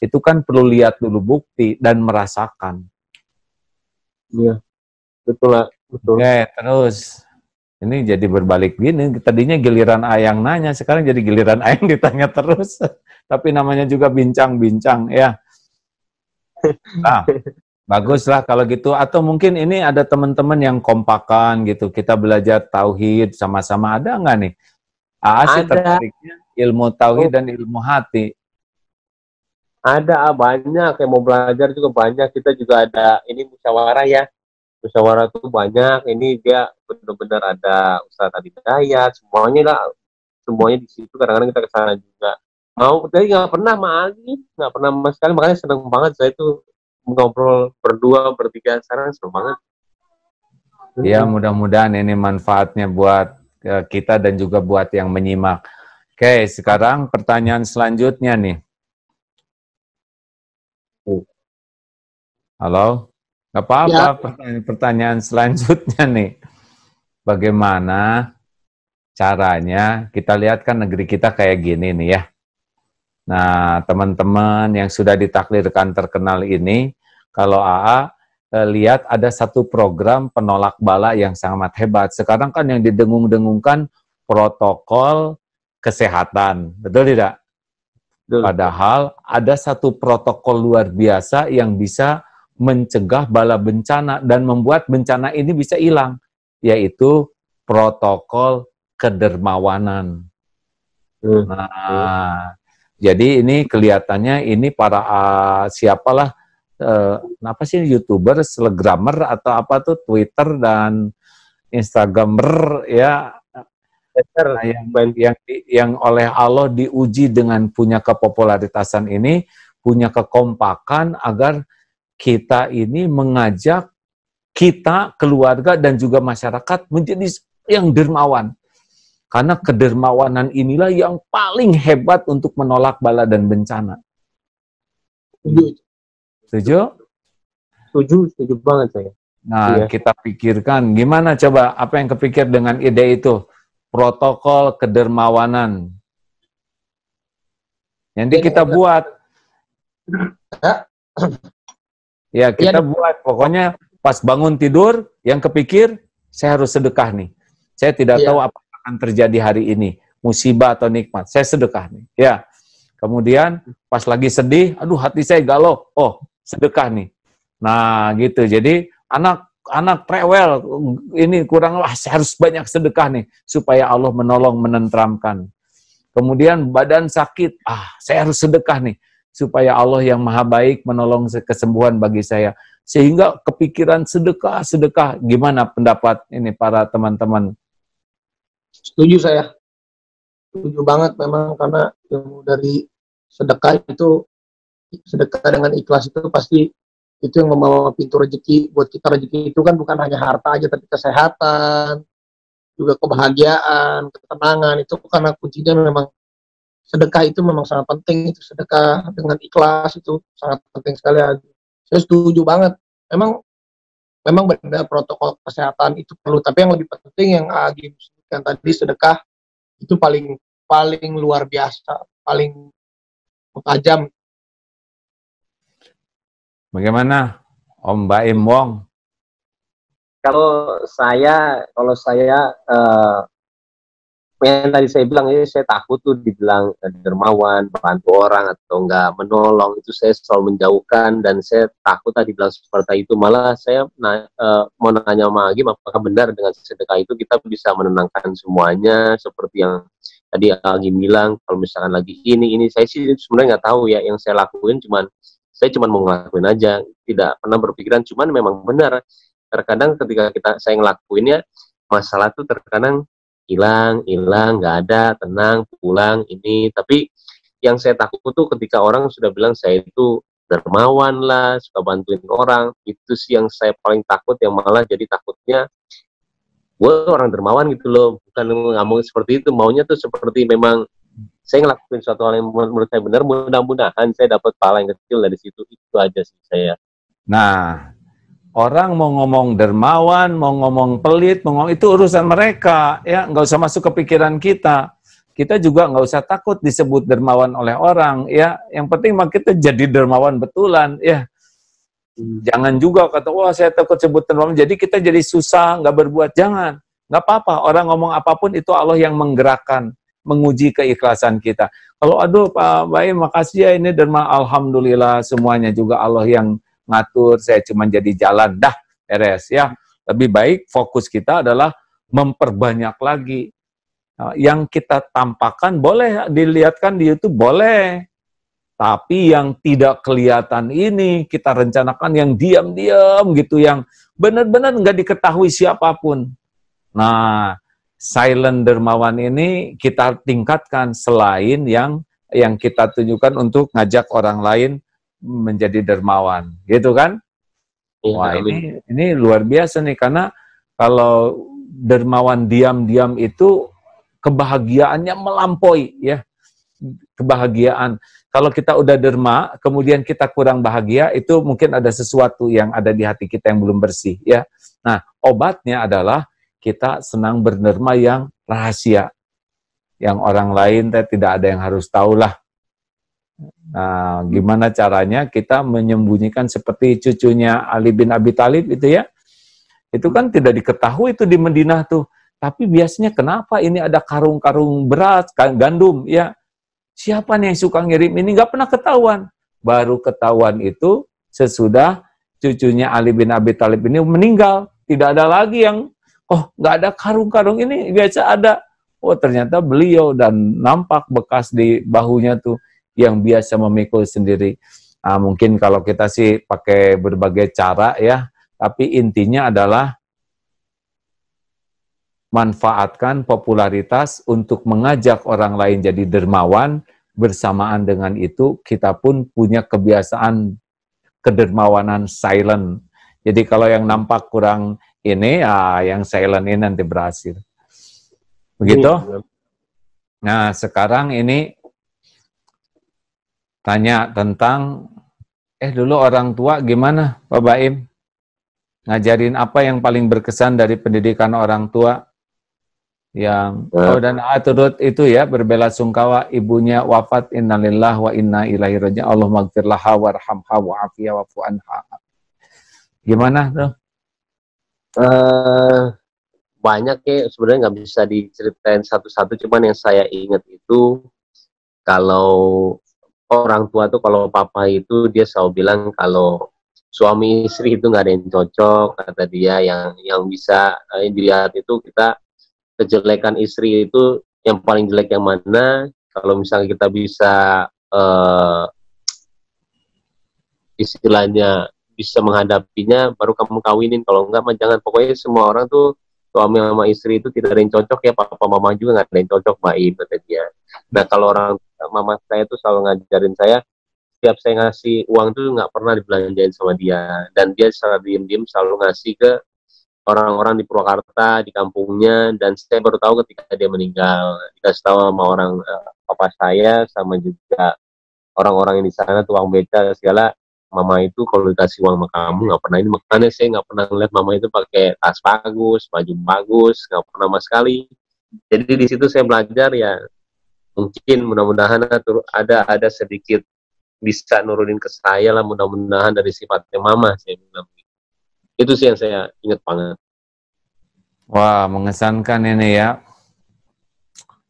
Itu kan perlu lihat dulu bukti dan merasakan. Iya, betul lah. Betul. Oke, terus. Ini jadi berbalik gini, tadinya giliran Ayang nanya, sekarang jadi giliran Ayang ditanya terus. Tapi namanya juga bincang-bincang, ya. Nah, baguslah kalau gitu. Atau mungkin ini ada teman-teman yang kompakan gitu, kita belajar tauhid sama-sama, ada nggak nih? Sih tertariknya ilmu tauhid dan ilmu hati. Ada, banyak yang mau belajar juga banyak. Kita juga ada ini musyawarah, ya. Musyawarah tuh banyak, ini dia benar-benar ada Ustaz Adi Hidayat, semuanya lah, semuanya di situ. Kadang-kadang kita kesana juga. Mau, tapi nggak pernah nggak pernah sama sekali. Makanya seneng banget saya tuh ngobrol berdua, bertiga sekarang seneng banget. Ya, mudah-mudahan ini manfaatnya buat kita dan juga buat yang menyimak. Oke, sekarang pertanyaan selanjutnya nih. Halo? Gak apa-apa, ya. Pertanyaan selanjutnya nih. Bagaimana caranya, kita lihat kan negeri kita kayak gini nih ya. Nah, teman-teman yang sudah ditaklirkan terkenal ini, kalau AA lihat ada satu program penolak bala yang sangat hebat. Sekarang kan yang didengung-dengungkan protokol kesehatan, betul tidak? Betul. Padahal ada satu protokol luar biasa yang bisa mencegah bala bencana dan membuat bencana ini bisa hilang, yaitu protokol kedermawanan. Nah, jadi ini kelihatannya ini para siapalah, apa sih, YouTuber, Telegrammer atau apa tuh, Twitter dan Instagramer, ya, yang oleh Allah diuji dengan punya kepopularitasan ini, punya kekompakan agar kita ini mengajak kita, keluarga, dan juga masyarakat menjadi yang dermawan. Karena kedermawanan inilah yang paling hebat untuk menolak bala dan bencana. Setuju? Setuju banget saya. Nah, kita pikirkan, gimana coba, apa yang kepikir dengan ide itu? Protokol kedermawanan. Nanti kita buat. Ya, kita buat. Pokoknya pas bangun tidur, yang kepikir, saya harus sedekah nih. Saya tidak tahu apa akan terjadi hari ini. Musibah atau nikmat. Saya sedekah nih. Ya. Kemudian, pas lagi sedih, aduh hati saya galau. Oh, sedekah nih. Nah, gitu. Jadi, anak rewel, ini kurang, saya harus banyak sedekah nih. Supaya Allah menolong, menenteramkan. Kemudian, badan sakit, saya harus sedekah nih. Supaya Allah yang maha baik menolong kesembuhan bagi saya. Sehingga kepikiran sedekah. Gimana pendapat ini para teman-teman? Setuju saya. setuju banget memang, karena ilmu dari sedekah itu, sedekah dengan ikhlas itu pasti itu yang membawa pintu rezeki buat kita. Rezeki itu kan bukan hanya harta aja, tapi kesehatan, juga kebahagiaan, ketenangan. Itu karena kuncinya memang sedekah itu memang sangat penting. Itu sedekah dengan ikhlas itu sangat penting sekali. Saya setuju banget. Memang memang benar protokol kesehatan itu perlu, tapi yang lebih penting yang Agi sebutkan tadi, sedekah itu paling paling luar biasa, paling tajam. Bagaimana Om Baim Wong? Kalau saya yang tadi saya bilang ini, saya takut tuh dibilang dermawan, bantu orang atau enggak menolong, itu saya selalu menjauhkan, dan saya takut tadi bilang seperti itu. Malah saya mau nanya sama Agim, apakah benar dengan sedekah itu kita bisa menenangkan semuanya seperti yang tadi Agim bilang? Kalau misalkan lagi ini saya sih sebenarnya nggak tahu ya, yang saya lakuin saya cuman mau ngelakuin aja, tidak pernah berpikiran. Cuman memang benar, terkadang ketika saya ngelakuinnya, masalah tuh terkadang hilang, nggak ada, tenang, pulang ini. Tapi yang saya takut tuh ketika orang sudah bilang saya itu dermawan lah, suka bantuin orang, itu sih yang saya paling takut, yang malah jadi takutnya gue orang dermawan gitu loh. Bukan ngomong seperti itu, maunya tuh seperti memang saya ngelakuin suatu hal yang menurut saya benar, mudah-mudahan saya dapat pahala yang kecil dari situ. Itu aja sih saya. Nah, orang mau ngomong dermawan, mau ngomong pelit, mau ngomong, itu urusan mereka, ya, nggak usah masuk ke pikiran kita. Kita juga nggak usah takut disebut dermawan oleh orang, ya. Yang penting mah kita jadi dermawan betulan, ya. Jangan juga kata, wah saya takut sebut dermawan, jadi kita jadi susah, nggak berbuat. Jangan, nggak apa-apa. Orang ngomong apapun itu Allah yang menggerakkan, menguji keikhlasan kita. Kalau aduh Pak Baim, makasih ya ini derma, alhamdulillah semuanya juga Allah yang ngatur, saya cuma jadi jalan, dah beres ya. Lebih baik fokus kita adalah memperbanyak lagi. Yang kita tampakkan boleh dilihatkan di YouTube, boleh. Tapi yang tidak kelihatan ini kita rencanakan yang diam-diam gitu, yang benar-benar nggak diketahui siapapun. Nah, silent dermawan ini kita tingkatkan selain yang kita tunjukkan untuk ngajak orang lain menjadi dermawan, gitu kan? Ya, wah, ini luar biasa nih, karena kalau dermawan diam-diam itu kebahagiaannya melampaui, ya. Kebahagiaan. Kalau kita udah derma, kemudian kita kurang bahagia, itu mungkin ada sesuatu yang ada di hati kita yang belum bersih, ya. Nah, obatnya adalah kita senang berderma yang rahasia, yang orang lain tidak ada yang harus tahu lah. Nah, gimana caranya kita menyembunyikan seperti cucunya Ali bin Abi Thalib itu ya. Itu kan tidak diketahui itu di Madinah tuh. Tapi biasanya kenapa ini ada karung-karung beras, gandum ya. Siapa nih yang suka ngirim ini, nggak pernah ketahuan. Baru ketahuan itu sesudah cucunya Ali bin Abi Thalib ini meninggal. Tidak ada lagi yang, oh nggak ada karung-karung ini, biasa ada. Oh ternyata beliau, dan nampak bekas di bahunya tuh yang biasa memikul sendiri. Nah, mungkin kalau kita sih pakai berbagai cara ya, tapi intinya adalah manfaatkan popularitas untuk mengajak orang lain jadi dermawan. Bersamaan dengan itu kita pun punya kebiasaan kedermawanan silent. Jadi kalau yang nampak kurang ini, yang silent ini nanti berhasil. Begitu? Nah, sekarang ini tanya tentang, dulu orang tua gimana Pak Baim? Ngajarin apa yang paling berkesan dari pendidikan orang tua? Yang dan turut itu ya, berbelasungkawa ibunya wafat, innalillah wa inna ilaihi raji'un, Allah maghfirlaha warhamha wa'afiya wa'fu anha. Gimana tuh? Banyak ya sebenarnya, nggak bisa diceritain satu-satu, cuman yang saya ingat itu kalau orang tua tuh, kalau papa itu dia selalu bilang kalau suami istri itu nggak ada yang cocok, kata dia. Yang bisa dilihat itu kita kejelekan istri itu yang paling jelek yang mana. Kalau misalnya kita bisa istilahnya bisa menghadapinya, baru kamu kawinin. Kalau enggak mah jangan. Pokoknya semua orang tuh suami sama istri itu tidak ada yang cocok ya, papa mama juga nggak ada yang cocok, Baim, kata dia. Nah kalau mama saya tuh selalu ngajarin saya, setiap saya ngasih uang tuh nggak pernah dibelanjain sama dia, dan dia secara diem-diem selalu ngasih ke orang-orang di Purwakarta, di kampungnya, dan saya baru tahu ketika dia meninggal, dikasih tahu sama orang papa saya, sama juga orang-orang yang di sana, tukang beca segala. Mama itu kalau dikasih uang sama kamu nggak pernah ini, makanya saya nggak pernah ngeliat mama itu pakai tas bagus, baju bagus, nggak pernah sama sekali. Jadi di situ saya belajar ya, mungkin mudah-mudahan ada sedikit bisa nurunin ke saya lah, mudah-mudahan dari sifatnya mama, saya bilang. Itu sih yang saya ingat banget. Wah, mengesankan ini ya.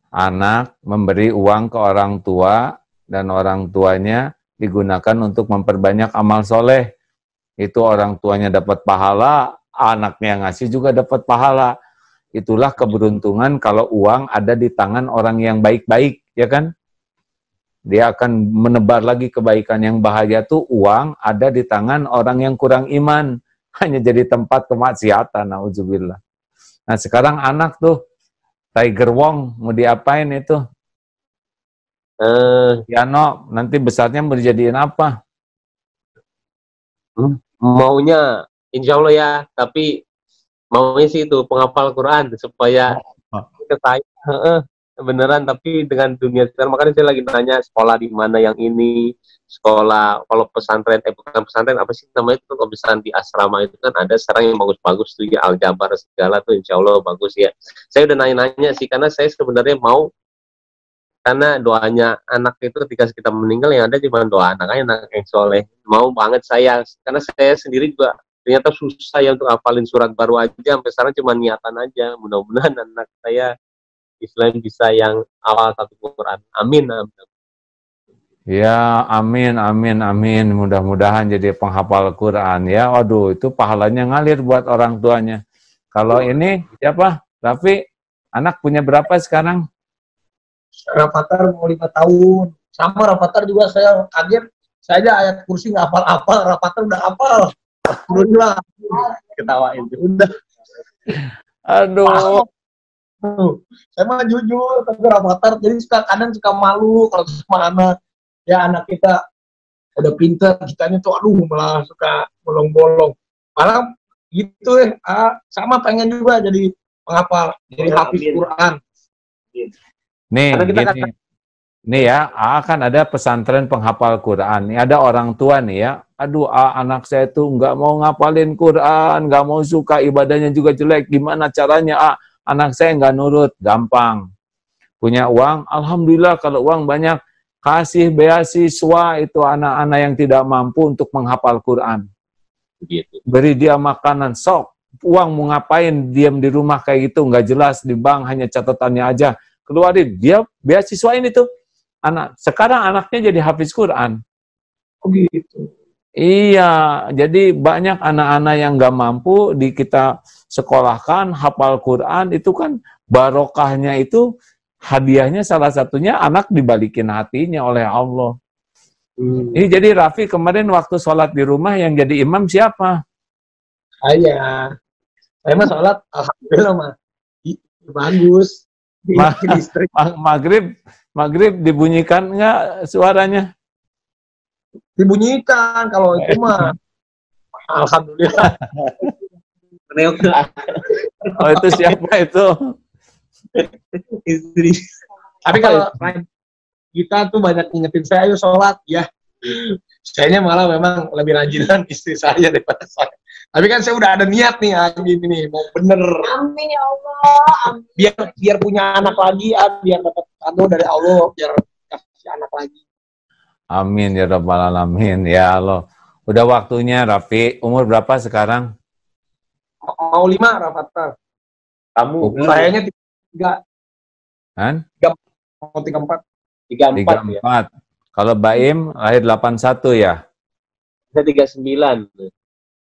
Anak memberi uang ke orang tua dan orang tuanya digunakan untuk memperbanyak amal soleh. Itu orang tuanya dapat pahala, anaknya ngasih juga dapat pahala. Itulah keberuntungan kalau uang ada di tangan orang yang baik-baik, ya kan? Dia akan menebar lagi kebaikan. Yang bahaya tuh uang ada di tangan orang yang kurang iman, hanya jadi tempat kemaksiatan, na'udzubillah. Nah sekarang anak tuh, Tiger Wong, mau diapain itu? Yano, nanti besarnya mau dijadiin apa? Maunya, insya Allah ya, tapi maunya sih itu penghafal Quran, supaya saya beneran, tapi dengan dunia sekarang, makanya saya lagi nanya sekolah di mana yang ini, sekolah, kalau pesantren, bukan pesantren, apa sih namanya itu, kalau pesantren di asrama itu kan ada sekarang yang bagus-bagus tuh ya, Al-Jabar segala tuh, insya Allah bagus ya. Saya udah nanya-nanya sih, karena saya sebenarnya mau, karena doanya anak itu ketika kita meninggal yang ada cuma doa anak yang soleh. Mau banget saya, karena saya sendiri juga ternyata susah ya untuk hafalin surat baru aja, sampai sekarang cuma niatan aja, mudah-mudahan anak saya Islam bisa yang awal satu Quran. Amin, amin. Ya, amin, amin, amin. Mudah-mudahan jadi penghafal Quran ya. Waduh, itu pahalanya ngalir buat orang tuanya. Kalau ini siapa? Raffi, anak punya berapa sekarang? Rafathar mau 5 tahun. Sama Rafathar juga saya kaget. Saya aja ayat kursi nggak hafal-hafal, Rafathar udah hafal. Alhamdulillah. Ketawain. Udah. Aduh. Saya mah jujur, tapi Rafathar jadi kadang suka malu kalau sama anak. Ya anak kita udah pinter, kitanya tuh aduh malah suka bolong-bolong. Malah gitu sama pengen juga jadi penghafal, jadi hafiz Quran. Nih, gini. Nih ya, kan ada pesantren penghafal Quran. Nih ada orang tua nih ya. Aduh, anak saya tuh nggak mau ngapalin Quran, nggak mau, suka ibadahnya juga jelek. Gimana caranya? Anak saya nggak nurut. Gampang. Punya uang, alhamdulillah kalau uang banyak, kasih beasiswa itu anak-anak yang tidak mampu untuk menghafal Quran. Beri dia makanan, sok. Uang mau ngapain, diam di rumah kayak gitu, nggak jelas, di bank hanya catatannya aja. Keluarin, dia beasiswa ini tuh. Sekarang anaknya jadi hafiz Quran. Oh gitu. Iya, jadi banyak anak-anak yang nggak mampu kita sekolahkan, hafal Quran, itu kan barokahnya itu, hadiahnya salah satunya anak dibalikin hatinya oleh Allah. Ini jadi Raffi kemarin waktu sholat di rumah yang jadi imam siapa? Saya mah sholat alhamdulillah mah bagus. Maghrib dibunyikan nggak suaranya? Dibunyikan kalau itu mah alhamdulillah. Oh itu siapa itu? Istri. Tapi kalau kita tuh banyak ingetin saya, ayo sholat ya. Sayanya malah memang lebih rajinan istri saya daripada saya. Tapi kan saya udah ada niat nih, amin nih, mau bener. Amin ya Allah. Amin. Biar punya anak lagi, biar dapat kado dari Allah, biar kasih anak lagi. Amin ya rabbal alamin ya Allah. Udah waktunya Raffi. Umur berapa sekarang? Mau 5 Rafathar. Kamu sayanya 3. Kan? 34. 34 ya. Kalau Baim lahir 81 ya? Saya 39.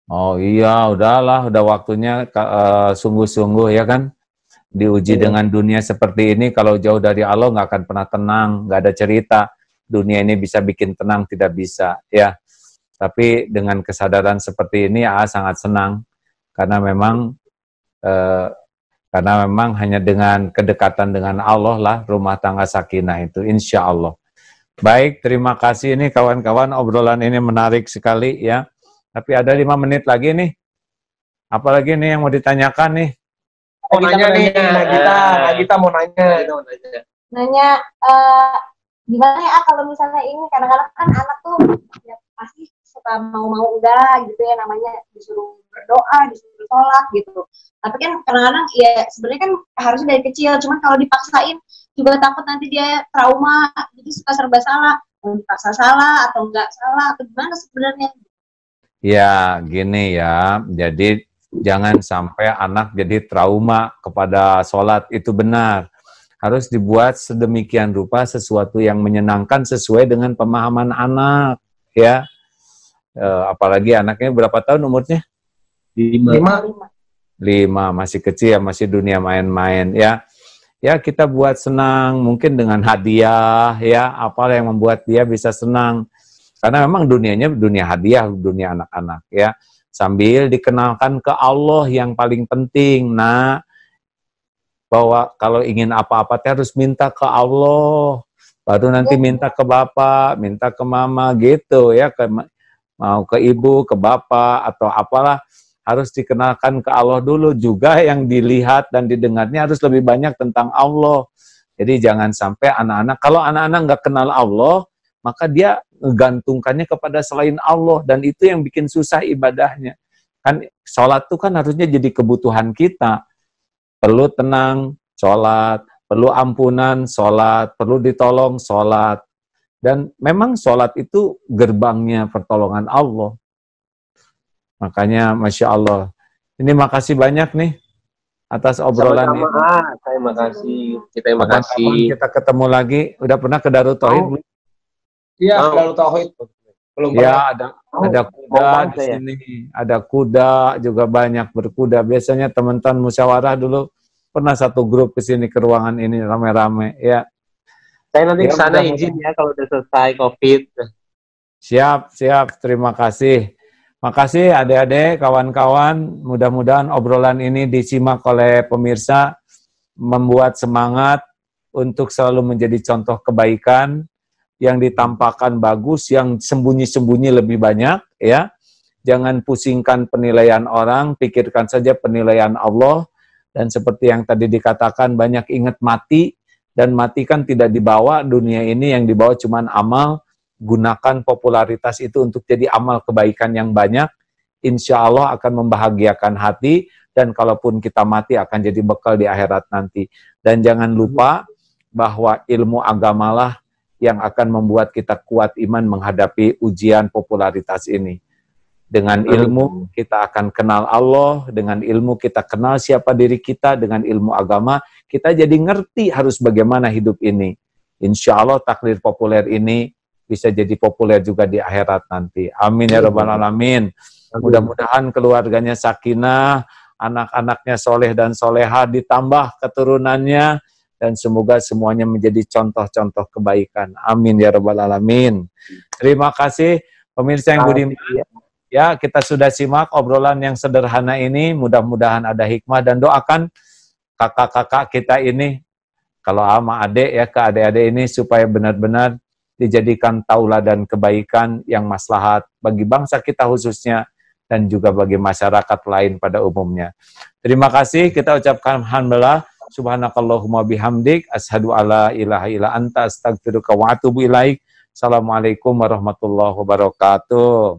Oh iya, udahlah, udah waktunya sungguh-sungguh ya kan? Diuji dengan dunia seperti ini, kalau jauh dari Allah nggak akan pernah tenang, nggak ada cerita. Dunia ini bisa bikin tenang, tidak bisa ya. Tapi dengan kesadaran seperti ini, sangat senang. Karena memang Karena memang hanya dengan kedekatan dengan Allah lah rumah tangga sakinah itu, insya Allah. Baik, terima kasih ini kawan-kawan, obrolan ini menarik sekali ya. Tapi ada 5 menit lagi nih. Apalagi nih yang mau ditanyakan nih? Mau nanya nih, Nagita mau nanya. Nanya, gimana ya kalau misalnya ini kadang-kadang kan anak tuh ya pasti suka mau-mau enggak gitu ya, namanya disuruh berdoa, disuruh sholat gitu. Tapi kan kadang-kadang ya sebenarnya kan harusnya dari kecil, cuman kalau dipaksain juga takut nanti dia trauma, jadi suka serba salah. Dipaksa salah atau enggak salah atau gimana sebenarnya? Ya, gini ya. Jadi jangan sampai anak jadi trauma kepada sholat, itu benar. Harus dibuat sedemikian rupa sesuatu yang menyenangkan sesuai dengan pemahaman anak, ya. Apalagi anaknya berapa tahun umurnya? 5. 5, masih kecil, masih dunia main-main, ya. Ya, kita buat senang, mungkin dengan hadiah, ya, apa yang membuat dia bisa senang. Karena memang dunianya dunia hadiah, dunia anak-anak, ya. Sambil dikenalkan ke Allah yang paling penting, nah, bahwa kalau ingin apa-apa harus minta ke Allah, baru nanti minta ke bapak, minta ke mama gitu ya, mau ke ibu, ke bapak atau apalah, harus dikenalkan ke Allah dulu. Juga yang dilihat dan didengarnya harus lebih banyak tentang Allah. Jadi jangan sampai anak-anak, kalau anak-anak nggak kenal Allah, maka dia menggantungkannya kepada selain Allah, dan itu yang bikin susah ibadahnya. Kan sholat itu kan harusnya jadi kebutuhan kita. Perlu tenang, sholat. Perlu ampunan, sholat. Perlu ditolong, sholat. Dan memang sholat itu gerbangnya pertolongan Allah. Makanya Masya Allah. Ini makasih banyak nih atas obrolan ini. Saya makasih. Kita yang makasih. Kita ketemu lagi. Udah pernah ke Darut Tauhid belum? Iya, Darut Tauhid. Belum ya, pernah. ada kuda di sini. Ada kuda, juga banyak berkuda. Biasanya teman-teman musyawarah dulu pernah satu grup ke sini, ke ruangan ini rame-rame, ya. Saya nanti ke sana izin ya kalau udah selesai COVID. Siap. Terima kasih. Makasih adik-adik, kawan-kawan. Mudah-mudahan obrolan ini disimak oleh pemirsa, membuat semangat untuk selalu menjadi contoh kebaikan, yang ditampakkan bagus, yang sembunyi-sembunyi lebih banyak, ya. Jangan pusingkan penilaian orang, pikirkan saja penilaian Allah. Dan seperti yang tadi dikatakan, banyak ingat mati, dan mati kan tidak dibawa dunia ini, yang dibawa cuman amal. Gunakan popularitas itu untuk jadi amal kebaikan yang banyak, insya Allah akan membahagiakan hati, dan kalaupun kita mati akan jadi bekal di akhirat nanti. Dan jangan lupa bahwa ilmu agamalah yang akan membuat kita kuat iman menghadapi ujian popularitas ini. Dengan ilmu kita akan kenal Allah, dengan ilmu kita kenal siapa diri kita, dengan ilmu agama kita jadi ngerti harus bagaimana hidup ini. Insya Allah takdir populer ini bisa jadi populer juga di akhirat nanti. Amin ya rabbal alamin. Mudah-mudahan keluarganya sakinah, anak-anaknya soleh dan soleha, ditambah keturunannya, dan semoga semuanya menjadi contoh-contoh kebaikan. Amin ya rabbal alamin. Terima kasih pemirsa yang budiman. Ya, kita sudah simak obrolan yang sederhana ini. Mudah-mudahan ada hikmah, dan doakan kakak-kakak kita ini, kalau sama adik ya, ke adik-adik ini supaya benar-benar dijadikan tauladan kebaikan yang maslahat bagi bangsa kita khususnya, dan juga bagi masyarakat lain pada umumnya. Terima kasih, kita ucapkan alhamdulillah. Subhanakallahumma bihamdik, ashadu alla ilaha illa anta, astagfiruka wa atubu ilaik. Assalamualaikum warahmatullahi wabarakatuh.